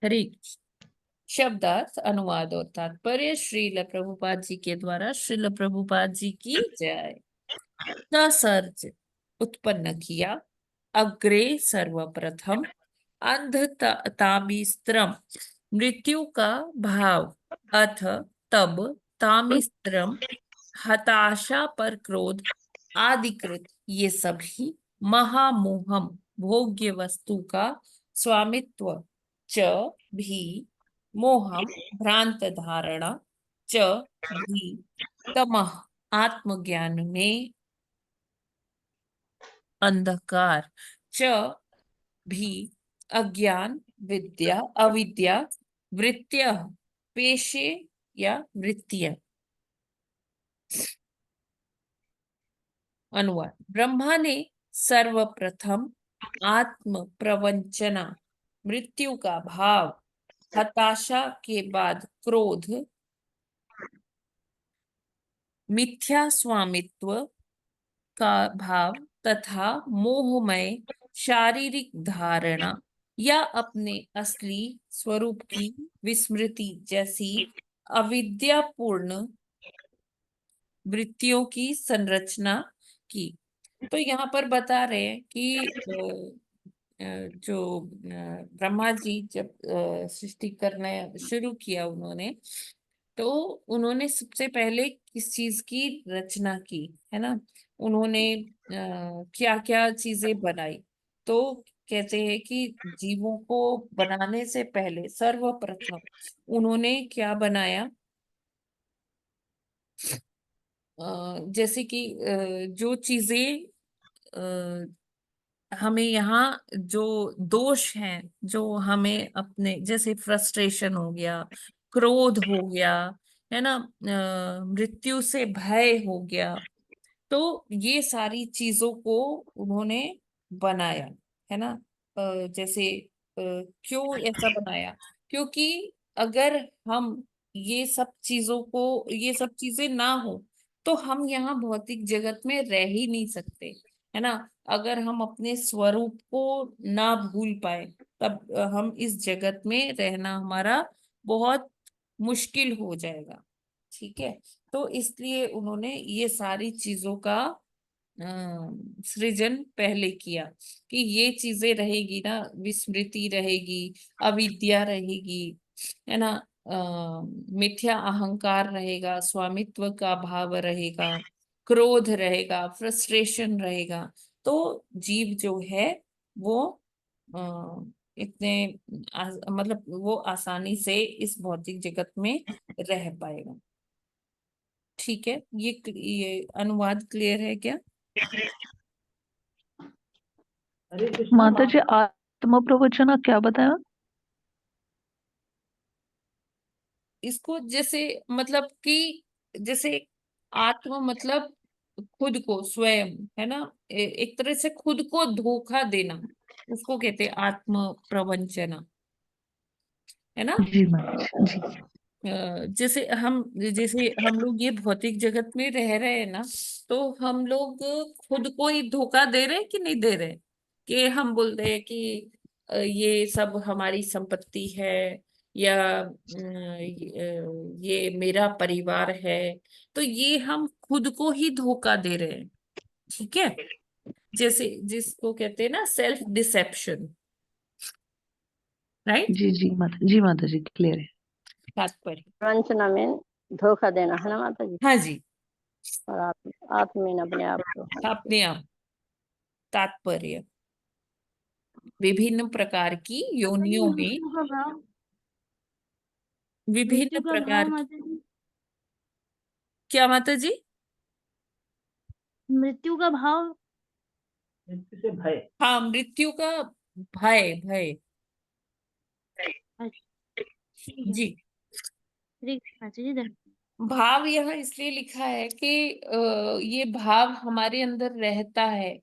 हरे शब्दार्थ अनुवाद और तात्पर्य श्रील प्रभुपाद जी के द्वारा। श्रील प्रभुपाद जी की जय। सर्ज उत्पन्न किया, अग्रे सर्वप्रथम, अंधतामिस्त्रम मृत्यु का भाव, अथ तब तामिस्त्रम हताशा पर क्रोध आदिकृत ये सभी महामोहम भोग्य वस्तु का स्वामित्व च भी मोहम भ्रांत धारणा च भी तमः आत्मज्ञान में अंधकार च भी अज्ञान विद्या अविद्या वृत्त्य पेशे या वृत्तियां। अनुवाद। ब्रह्मा ने सर्वप्रथम आत्म प्रवंचना, मृत्यु का भाव, हताशा के बाद क्रोध, मिथ्या स्वामित्व का भाव तथा मोहमय शारीरिक धारणा या अपने असली स्वरूप की विस्मृति जैसी अविद्यापूर्ण वृत्तियों की संरचना की। तो यहाँ पर बता रहे हैं कि जो ब्रह्मा जी जब सृष्टि करना शुरू किया उन्होंने, तो उन्होंने सबसे पहले किस चीज की रचना की है ना, उन्होंने क्या क्या चीजें बनाई। तो कहते हैं कि जीवों को बनाने से पहले सर्वप्रथम उन्होंने क्या बनाया, जैसे कि जो चीजें हमें यहाँ जो दोष हैं, जो हमें अपने जैसे फ्रस्ट्रेशन हो गया, क्रोध हो गया है ना, मृत्यु से भय हो गया, तो ये सारी चीजों को उन्होंने बनाया है ना। जैसे क्यों ऐसा बनाया, क्योंकि अगर हम ये सब चीजें ना हो तो हम यहाँ भौतिक जगत में रह ही नहीं सकते है ना। अगर हम अपने स्वरूप को ना भूल पाए तब हम इस जगत में रहना हमारा बहुत मुश्किल हो जाएगा। ठीक है, तो इसलिए उन्होंने ये सारी चीजों का सृजन पहले किया कि ये चीजें रहेगी ना, विस्मृति रहेगी, अविद्या रहेगी है ना, मिथ्या अहंकार रहेगा, स्वामित्व का भाव रहेगा, क्रोध रहेगा, फ्रस्ट्रेशन रहेगा, तो जीव जो है वो इतने मतलब वो आसानी से इस भौतिक जगत में रह पाएगा। ठीक है, ये अनुवाद क्लियर है क्या? हरे कृष्णा माता जी आत्म प्रवचन क्या बताया? इसको जैसे मतलब कि जैसे आत्म मतलब खुद को, स्वयं, है ना, एक तरह से खुद को धोखा देना, उसको कहते हैं आत्म प्रवंचना, है ना। जी माता जी। जैसे हम लोग ये भौतिक जगत में रह रहे हैं ना, तो हम लोग खुद को ही धोखा दे रहे हैं कि नहीं दे रहे, कि हम बोल रहे हैं कि ये सब हमारी संपत्ति है, या ये मेरा परिवार है, तो ये हम खुद को ही धोखा दे रहे हैं, ठीक है। जैसे जिसको कहते हैं ना सेल्फ डिसेप्शन, राइट। जी माता जी क्लियर है। तात्पर्य, प्रवंचना में धोखा देना है ना माता जी? हाँ जी, और आत्मीन अपने आप को। अपने आप। तात्पर्य, विभिन्न प्रकार की योनियों में, मृत्यु का भाव, विभिन्न मृत्यु का भाव प्रकार, माता जी, क्या माता जी? मृत्यु का भाव। मृत्यु से भय। हाँ, मृत्यु का भय, भय, अच्छा, ठीक है। जी। ठीक है माता जी, धन्यवाद। भाव यहाँ इसलिए लिखा है कि ये भाव हमारे अंदर रहता है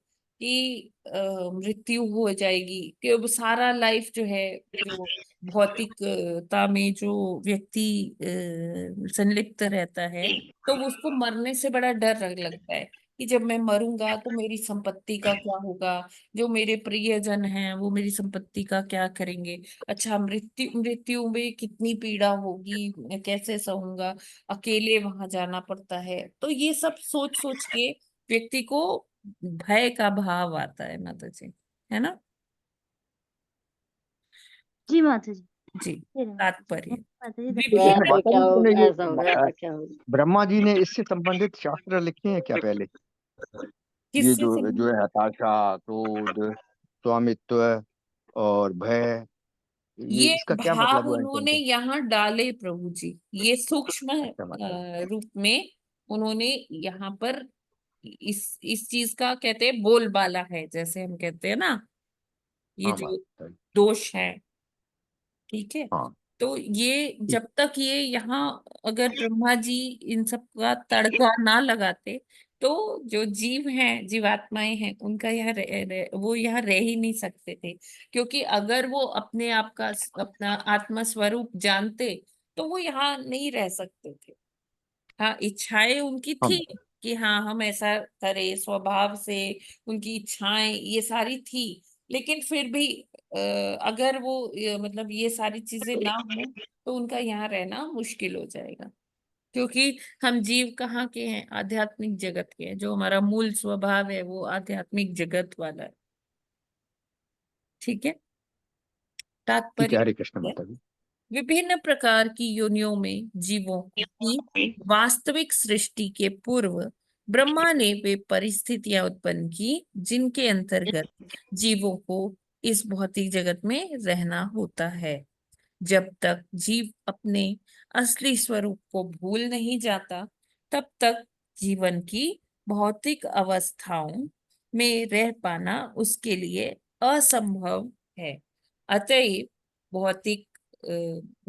कि मृत्यु हो जाएगी, कि अब सारा लाइफ जो है, जो भौतिकता में जो व्यक्ति संलिप्त रहता है, तो उसको मरने से बड़ा डर लगता है कि जब मैं मरूंगा तो मेरी संपत्ति का क्या होगा, जो मेरे प्रियजन हैं वो मेरी संपत्ति का क्या करेंगे, अच्छा मृत्यु मृत्यु में कितनी पीड़ा होगी, मैं कैसे सहूंगा, अकेले वहां जाना पड़ता है, तो ये सब सोच सोच के व्यक्ति को भय का भाव आता है माता जी, है ना। जी माता जी, जी, फिर है तात्पर्य, माता जी, इसमें विभिन्न, माता जी तुमने ये ऐसा हो गया तो क्या होगा? ब्रह्मा जी ने इससे संबंधित शास्त्र लिखे हैं क्या पहले? ये किससे जो है हताशा, क्रोध, स्वामित्व और भय, ये ये इसका क्या भाव मतलब हुआ इनके उन्होंने अंदर? यहाँ डाले प्रभु जी, ये सूक्ष्म अच्छा मतलब रूप में उन्होंने यहाँ पर इस चीज का कहते हैं बोलबाला है, जैसे हम कहते हैं ना, ये हाँ जो माता जी, दोष है, ठीक है। हाँ तो ये ठीक। जब तक ये यहाँ, अगर ब्रह्मा जी इन सब का तड़का ना लगाते, तो जो जीव हैं, जीवात्माएं हैं, उनका वो यहाँ रह ही नहीं सकते थे, क्योंकि अगर वो अपने आप का, अपना आत्मा स्वरूप जानते, तो वो यहाँ नहीं रह सकते थे। हाँ, इच्छाएं उनकी हाँ थी माता कि हाँ हम ऐसा करें, स्वभाव से उनकी इच्छाएं ये सारी थी, लेकिन फिर भी अगर वो मतलब ये सारी चीजें ना हो, तो उनका यहाँ रहना मुश्किल हो जाएगा, क्योंकि हम जीव कहाँ के हैं, आध्यात्मिक जगत के हैं, जो हमारा मूल स्वभाव है वो आध्यात्मिक जगत वाला है, ठीक है। ठीक है। तात्पर्य हरे कृष्ण है, माता जी। विभिन्न प्रकार की योनियों में जीवों की वास्तविक सृष्टि के पूर्व ब्रह्मा ने वे परिस्थितियां उत्पन्न की जिनके अंतर्गत जीवों को इस भौतिक जगत में रहना होता है। जब तक जीव अपने असली स्वरूप को भूल नहीं जाता, तब तक जीवन की भौतिक अवस्थाओं में रह पाना उसके लिए असंभव है। अतएव भौतिक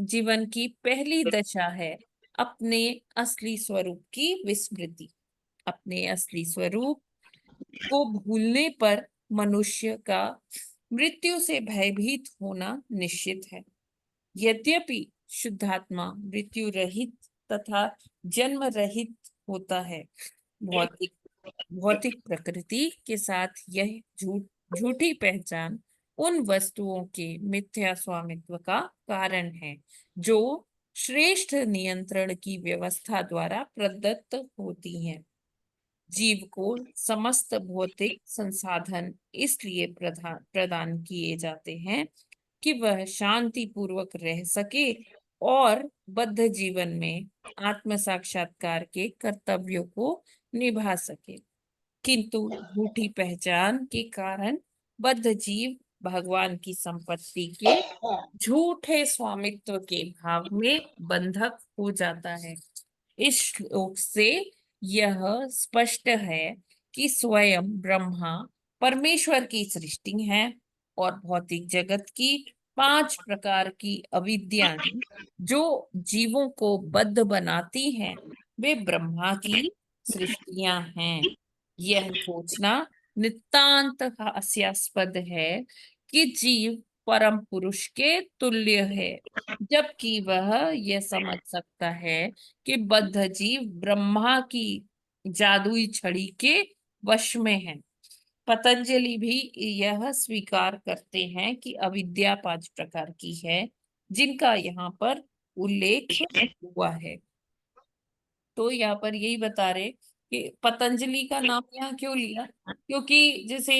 जीवन की पहली दशा है अपने असली स्वरूप की विस्मृति। अपने असली स्वरूप को भूलने पर मनुष्य का मृत्यु से भयभीत होना निश्चित है। यद्यपि शुद्धात्मा मृत्यु रहित तथा जन्म रहित होता है, भौतिक भौतिक प्रकृति के साथ यह झूठी पहचान उन वस्तुओं के मिथ्या स्वामित्व का कारण है, जो श्रेष्ठ नियंत्रण की व्यवस्था द्वारा प्रदत्त होती हैं। जीव को समस्त भौतिक संसाधन इसलिए प्रदान किए जाते हैं कि वह शांति पूर्वक रह सके और बद्ध जीवन में आत्म साक्षात्कार के कर्तव्यों को निभा सके, किंतु झूठी पहचान के कारण बद्ध जीव भगवान की संपत्ति के झूठे स्वामित्व के भाव में बंधक हो जाता है। इस श्लोक से यह स्पष्ट है कि स्वयं ब्रह्मा परमेश्वर की सृष्टि है और भौतिक जगत की 5 प्रकार की अविद्याएं जो जीवों को बद्ध बनाती हैं वे ब्रह्मा की सृष्टियां हैं। यह सोचना नितांत हास्यास्पद है कि जीव परम पुरुष के तुल्य है, जबकि वह यह समझ सकता है कि बद्ध जीव ब्रह्मा की जादुई छड़ी के वश में है। पतंजलि भी यह स्वीकार करते हैं कि अविद्या 5 प्रकार की है जिनका यहाँ पर उल्लेख हुआ है। तो यहाँ पर यही बता रहे कि पतंजलि का नाम यहाँ क्यों लिया, क्योंकि जैसे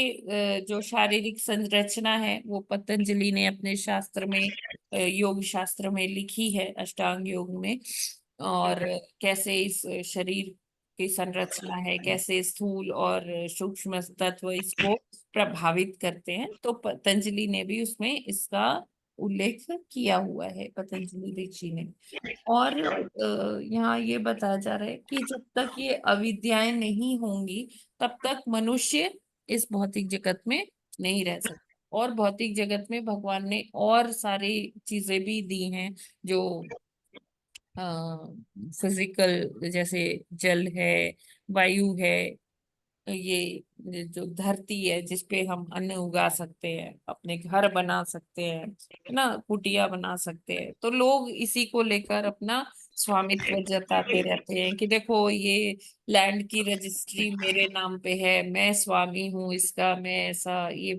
जो शारीरिक संरचना है वो पतंजलि ने अपने शास्त्र में योग शास्त्र में लिखी है, अष्टांग योग में, और कैसे इस शरीर की संरचना है, कैसे स्थूल और सूक्ष्म तत्व इसको प्रभावित करते हैं। तो पतंजलि ने भी उसमें इसका उल्लेख किया हुआ है, पतंजलि ऋषि ने। और यहाँ ये बताया जा रहा है कि जब तक ये अविद्याएं नहीं होंगी तब तक मनुष्य इस भौतिक जगत में नहीं रह सकता। और भौतिक जगत में भगवान ने और सारी चीजें भी दी हैं जो फिजिकल, जैसे जल है, वायु है, ये जो धरती है जिसपे हम अन्न उगा सकते हैं, अपने घर बना सकते हैं, है ना, कुटिया बना सकते हैं। तो लोग इसी को लेकर अपना स्वामित्व जताते रहते हैं कि देखो ये लैंड की रजिस्ट्री मेरे नाम पे है, मैं स्वामी हूँ इसका, मैं ऐसा ये।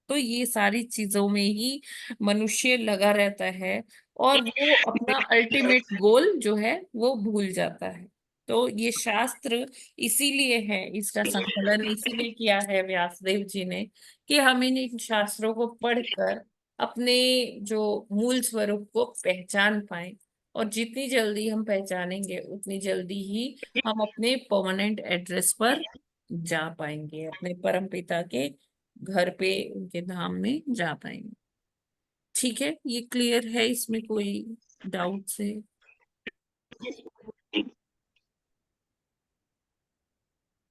तो ये सारी चीजों में ही मनुष्य लगा रहता है और वो अपना अल्टीमेट गोल जो है वो भूल जाता है। तो ये शास्त्र इसीलिए है, इसका संकलन इसीलिए किया है व्यासदेव जी ने कि हम इन शास्त्रों को पढ़कर अपने जो मूल स्वरूप को पहचान पाए। और जितनी जल्दी हम पहचानेंगे उतनी जल्दी ही हम अपने परमानेंट एड्रेस पर जा पाएंगे, अपने परम पिता के घर पे, उनके धाम में जा पाएंगे। ठीक है, ये क्लियर है, इसमें कोई डाउट है?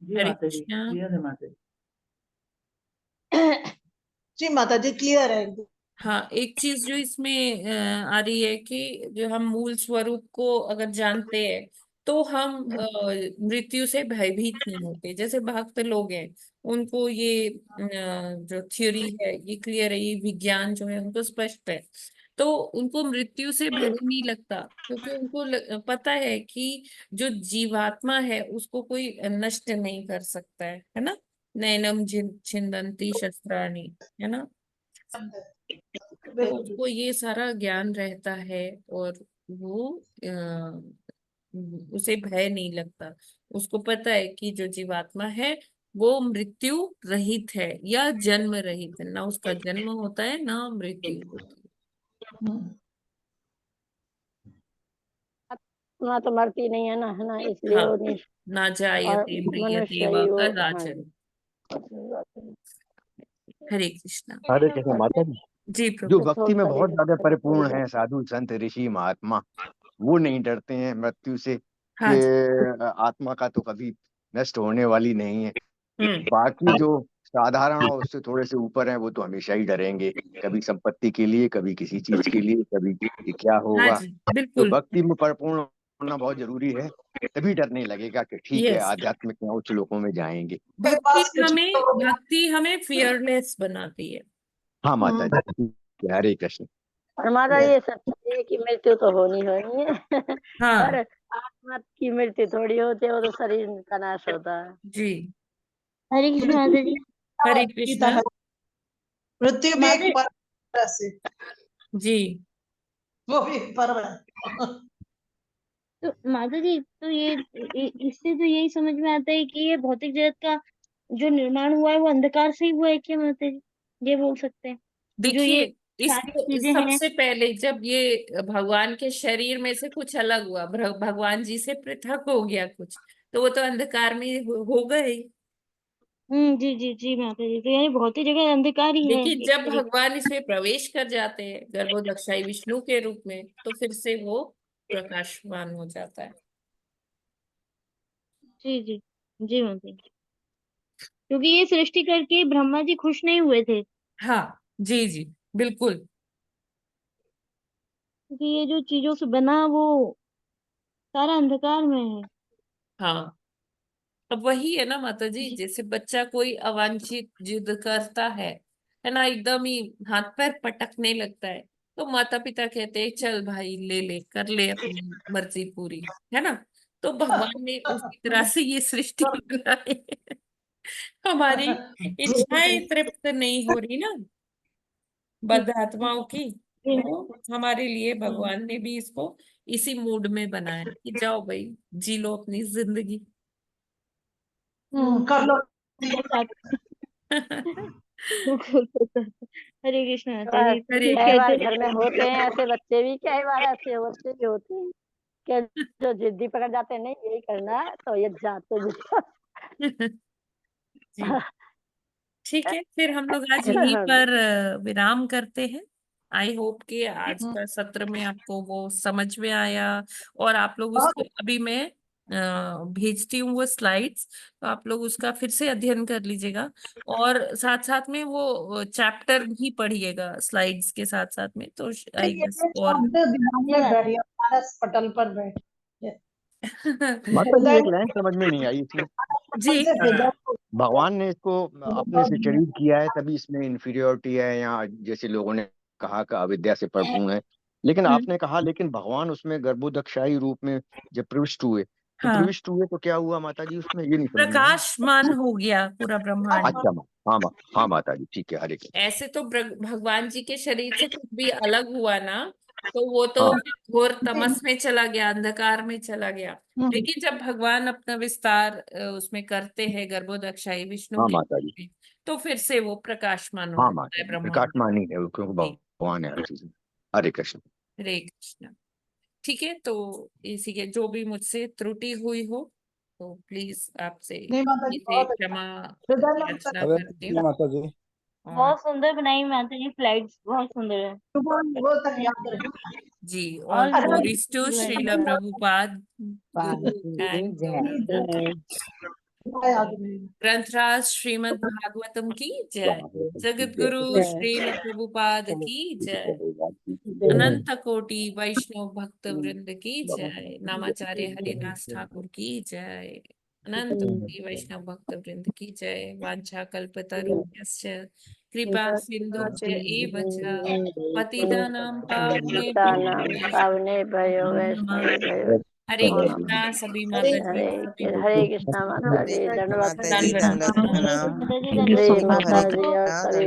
जी हरे माता जी, कृष्णा। क्लियर है माता जी। जी माता जी क्लियर है एकदम। हाँ, एक चीज जो इसमें आ रही है कि जो हम मूल स्वरूप को अगर जानते हैं तो हम मृत्यु से भयभीत नहीं होते। जैसे भक्त लोग हैं उनको ये जो थ्योरी है ये क्लियर है, ये विज्ञान जो है उनको स्पष्ट है, तो उनको मृत्यु से भय नहीं लगता, क्योंकि उनको पता है कि जो जीवात्मा है उसको कोई नष्ट नहीं कर सकता है ना। नैनम छिन्दन्ति शस्त्राणि, है ना। तो उसको ये सारा ज्ञान रहता है और वो उसे भय नहीं लगता। उसको पता है कि जो जीवात्मा है वो मृत्यु रहित है या जन्म रहित है, ना उसका जन्म होता है ना मृत्यु होती है। आत्मा तो मरती नहीं है ना, इसलिए हाँ, वो नहीं। ना और जायते म्रियते मनुष्य वा ही वो, कदाचन। हरे कृष्णा। हरे कृष्ण माता जी। जी जो प्रभु। भक्ति में बहुत ज्यादा परिपूर्ण है, साधु संत ऋषि महात्मा, वो नहीं डरते हैं मृत्यु से हाँ कि आत्मा का तो कभी नष्ट होने वाली नहीं है। हम्म। बाकी जो साधारण और उससे थोड़े से ऊपर हैं वो तो हमेशा ही डरेंगे, कभी संपत्ति के लिए, कभी किसी चीज के लिए, कभी कि क्या हाँ होगा। जी, तो बिल्कुल। भक्ति में परिपूर्ण होना बहुत जरूरी है, तभी डर नहीं लगेगा कि ठीक है यस, आध्यात्मिक में उच्च लोकों में जाएंगे। भक्ति हमें फियरलेस बनाती है। हाँ माता जी, हरे कृष्ण। और माता ये सच है कि मृत्यु तो होनी होनी है हाँ पर आत्मा की मृत्यु थोड़ी होती है, वो तो शरीर का नाश होता है। जी। हरे कृष्ण माता जी। हरे कृष्णा। मृत्यु भी एक परम से, जी, वो भी परम है। तो माता जी, तो ये इससे तो यही समझ में आता है कि ये भौतिक जगत का जो निर्माण हुआ है वो अंधकार से ही हुआ है क्या माता जी? ये बोल सकते हैं जो ये देखिए सारी चीजें हैं। सबसे पहले जब ये भगवान के शरीर में से कुछ अलग हुआ, भगवान जी से पृथक हो गया कुछ, तो वो तो अंधकार में हो गए। जी जी जी माता जी, तो यानी भौतिक जगह अंधकार ही है देखिए एक जब तरीके। भगवान इसमें प्रवेश कर जाते हैं गर्भोदक्षाई विष्णु के रूप में, तो फिर से वो प्रकाशवान हो जाता है। जी जी जी माता जी, क्योंकि ये सृष्टि करके ब्रह्मा जी खुश नहीं हुए थे, हाँ जी जी बिल्कुल। क्योंकि ये जो चीजों से बना वो सारा अंधकार में है। हाँ अब वही है ना माता जी, जी जैसे बच्चा कोई अवांछित जिद करता है ना, एकदम ही हाथ पैर पटकने लगता है, तो माता पिता कहते हैं चल भाई ले ले कर ले अपनी मर्जी पूरी, है ना। तो भगवान ने उसी तरह से ये सृष्टि बनाई है। हमारी इच्छाएं तृप्त नहीं हो रही ना बद्ध आत्माओं की, तो हमारे लिए भगवान ने भी इसको इसी मूड में बनाया कि जाओ भाई जी लो अपनी जिंदगी। कर लो। हरे कृष्ण माता बार जी, तो हरे फिर कई बार कहते घर में होते हैं ऐसे बच्चे भी, कई बार ऐसे बच्चे भी होते हैं कि जो जिद्दी पकड़ जाते हैं, नहीं यही करना है तो ये जा तो जी ठीक है, फिर हम लोग आज यहीं पर विराम करते हैं। आई होप कि आज का सत्र में आपको वो समझ में आया, और आप लोग उसको अभी मैं भेजती हूँ वो स्लाइड्स, तो आप लोग उसका फिर से अध्ययन कर लीजिएगा, और साथ साथ में वो चैप्टर भी पढ़िएगा स्लाइड्स के साथ साथ में, तो आई गेस और दिमाग में बैठ गया, मानस पटल पर बैठ माता जी एक लाइन समझ में नहीं आई इसमें। जी भगवान ने इसको अपने से शरीर किया है तभी इसमें इंफीरियोरिटी है, या जैसे लोगों ने कहा कि अविद्या से परिपूर्ण है, लेकिन आपने कहा लेकिन भगवान उसमें गर्भोदकशाही रूप में जब प्रविष्ट हुए तो हाँ प्रविष्ट हुए तो क्या हुआ माता जी, उसमें ये नहीं समझ में आया। प्रकाशमान हो गया पूरा ब्रह्मांड। अच्छा हाँ हाँ माता जी ठीक है, हरे कृष्ण। ऐसे तो भगवान जी के शरीर से कुछ भी अलग हुआ ना, तो वो तो हाँ घोर तमस में चला गया, अंधकार में चला गया। लेकिन जब भगवान अपना विस्तार उसमें करते हैं गर्भोदकशाही विष्णु हाँ के माता रूप जी, में, तो फिर से वो प्रकाशमान हो हाँ जाता माता है जी ब्रह्मांड। प्रकाशमान ही है क्योंकि जी भगवान है हर चीज में। हरे कृष्ण। हरे कृष्ण। ठीक है, तो इसी के जो भी मुझसे त्रुटि हुई हो तो प्लीज आपसे नहीं माता जी, इसे बहुत क्षमा हृदय याचना हरे करती कृष्ण हूँ। माता जी। और बहुत सुंदर बनाई माता जी, स्लाइड्स बहुत सुंदर है। वो तक याद रहे। जी ऑल और ग्लोरीज टू श्रीला गुड। प्रभुपाद गुरु एंड गौरव। याद नहीं। ग्रंथराज श्रीमद् भागवतम की जय। जगत गुरु श्रील प्रभुपाद की जय। अनंत कोटि वैष्णव भक्त वृंद की जय। नामाचार्य हरिदास ठाकुर की जय। अनंत कोटि वैष्णव भक्त वृंद की जय। वांछा कल्पतरुभ्यश्च कृपा सिंधुभ्य एव च पतितानां पावनेभ्यो पावने भयो नमः। वैष्णव भयो। हरे कृष्णा सभी माता जी सभी हरे कृष्णा माता जी, दंडवत दंडवत प्रणाम। प्रणाम। माता जी थैंक यू सो जय मच माता माता जी और सभी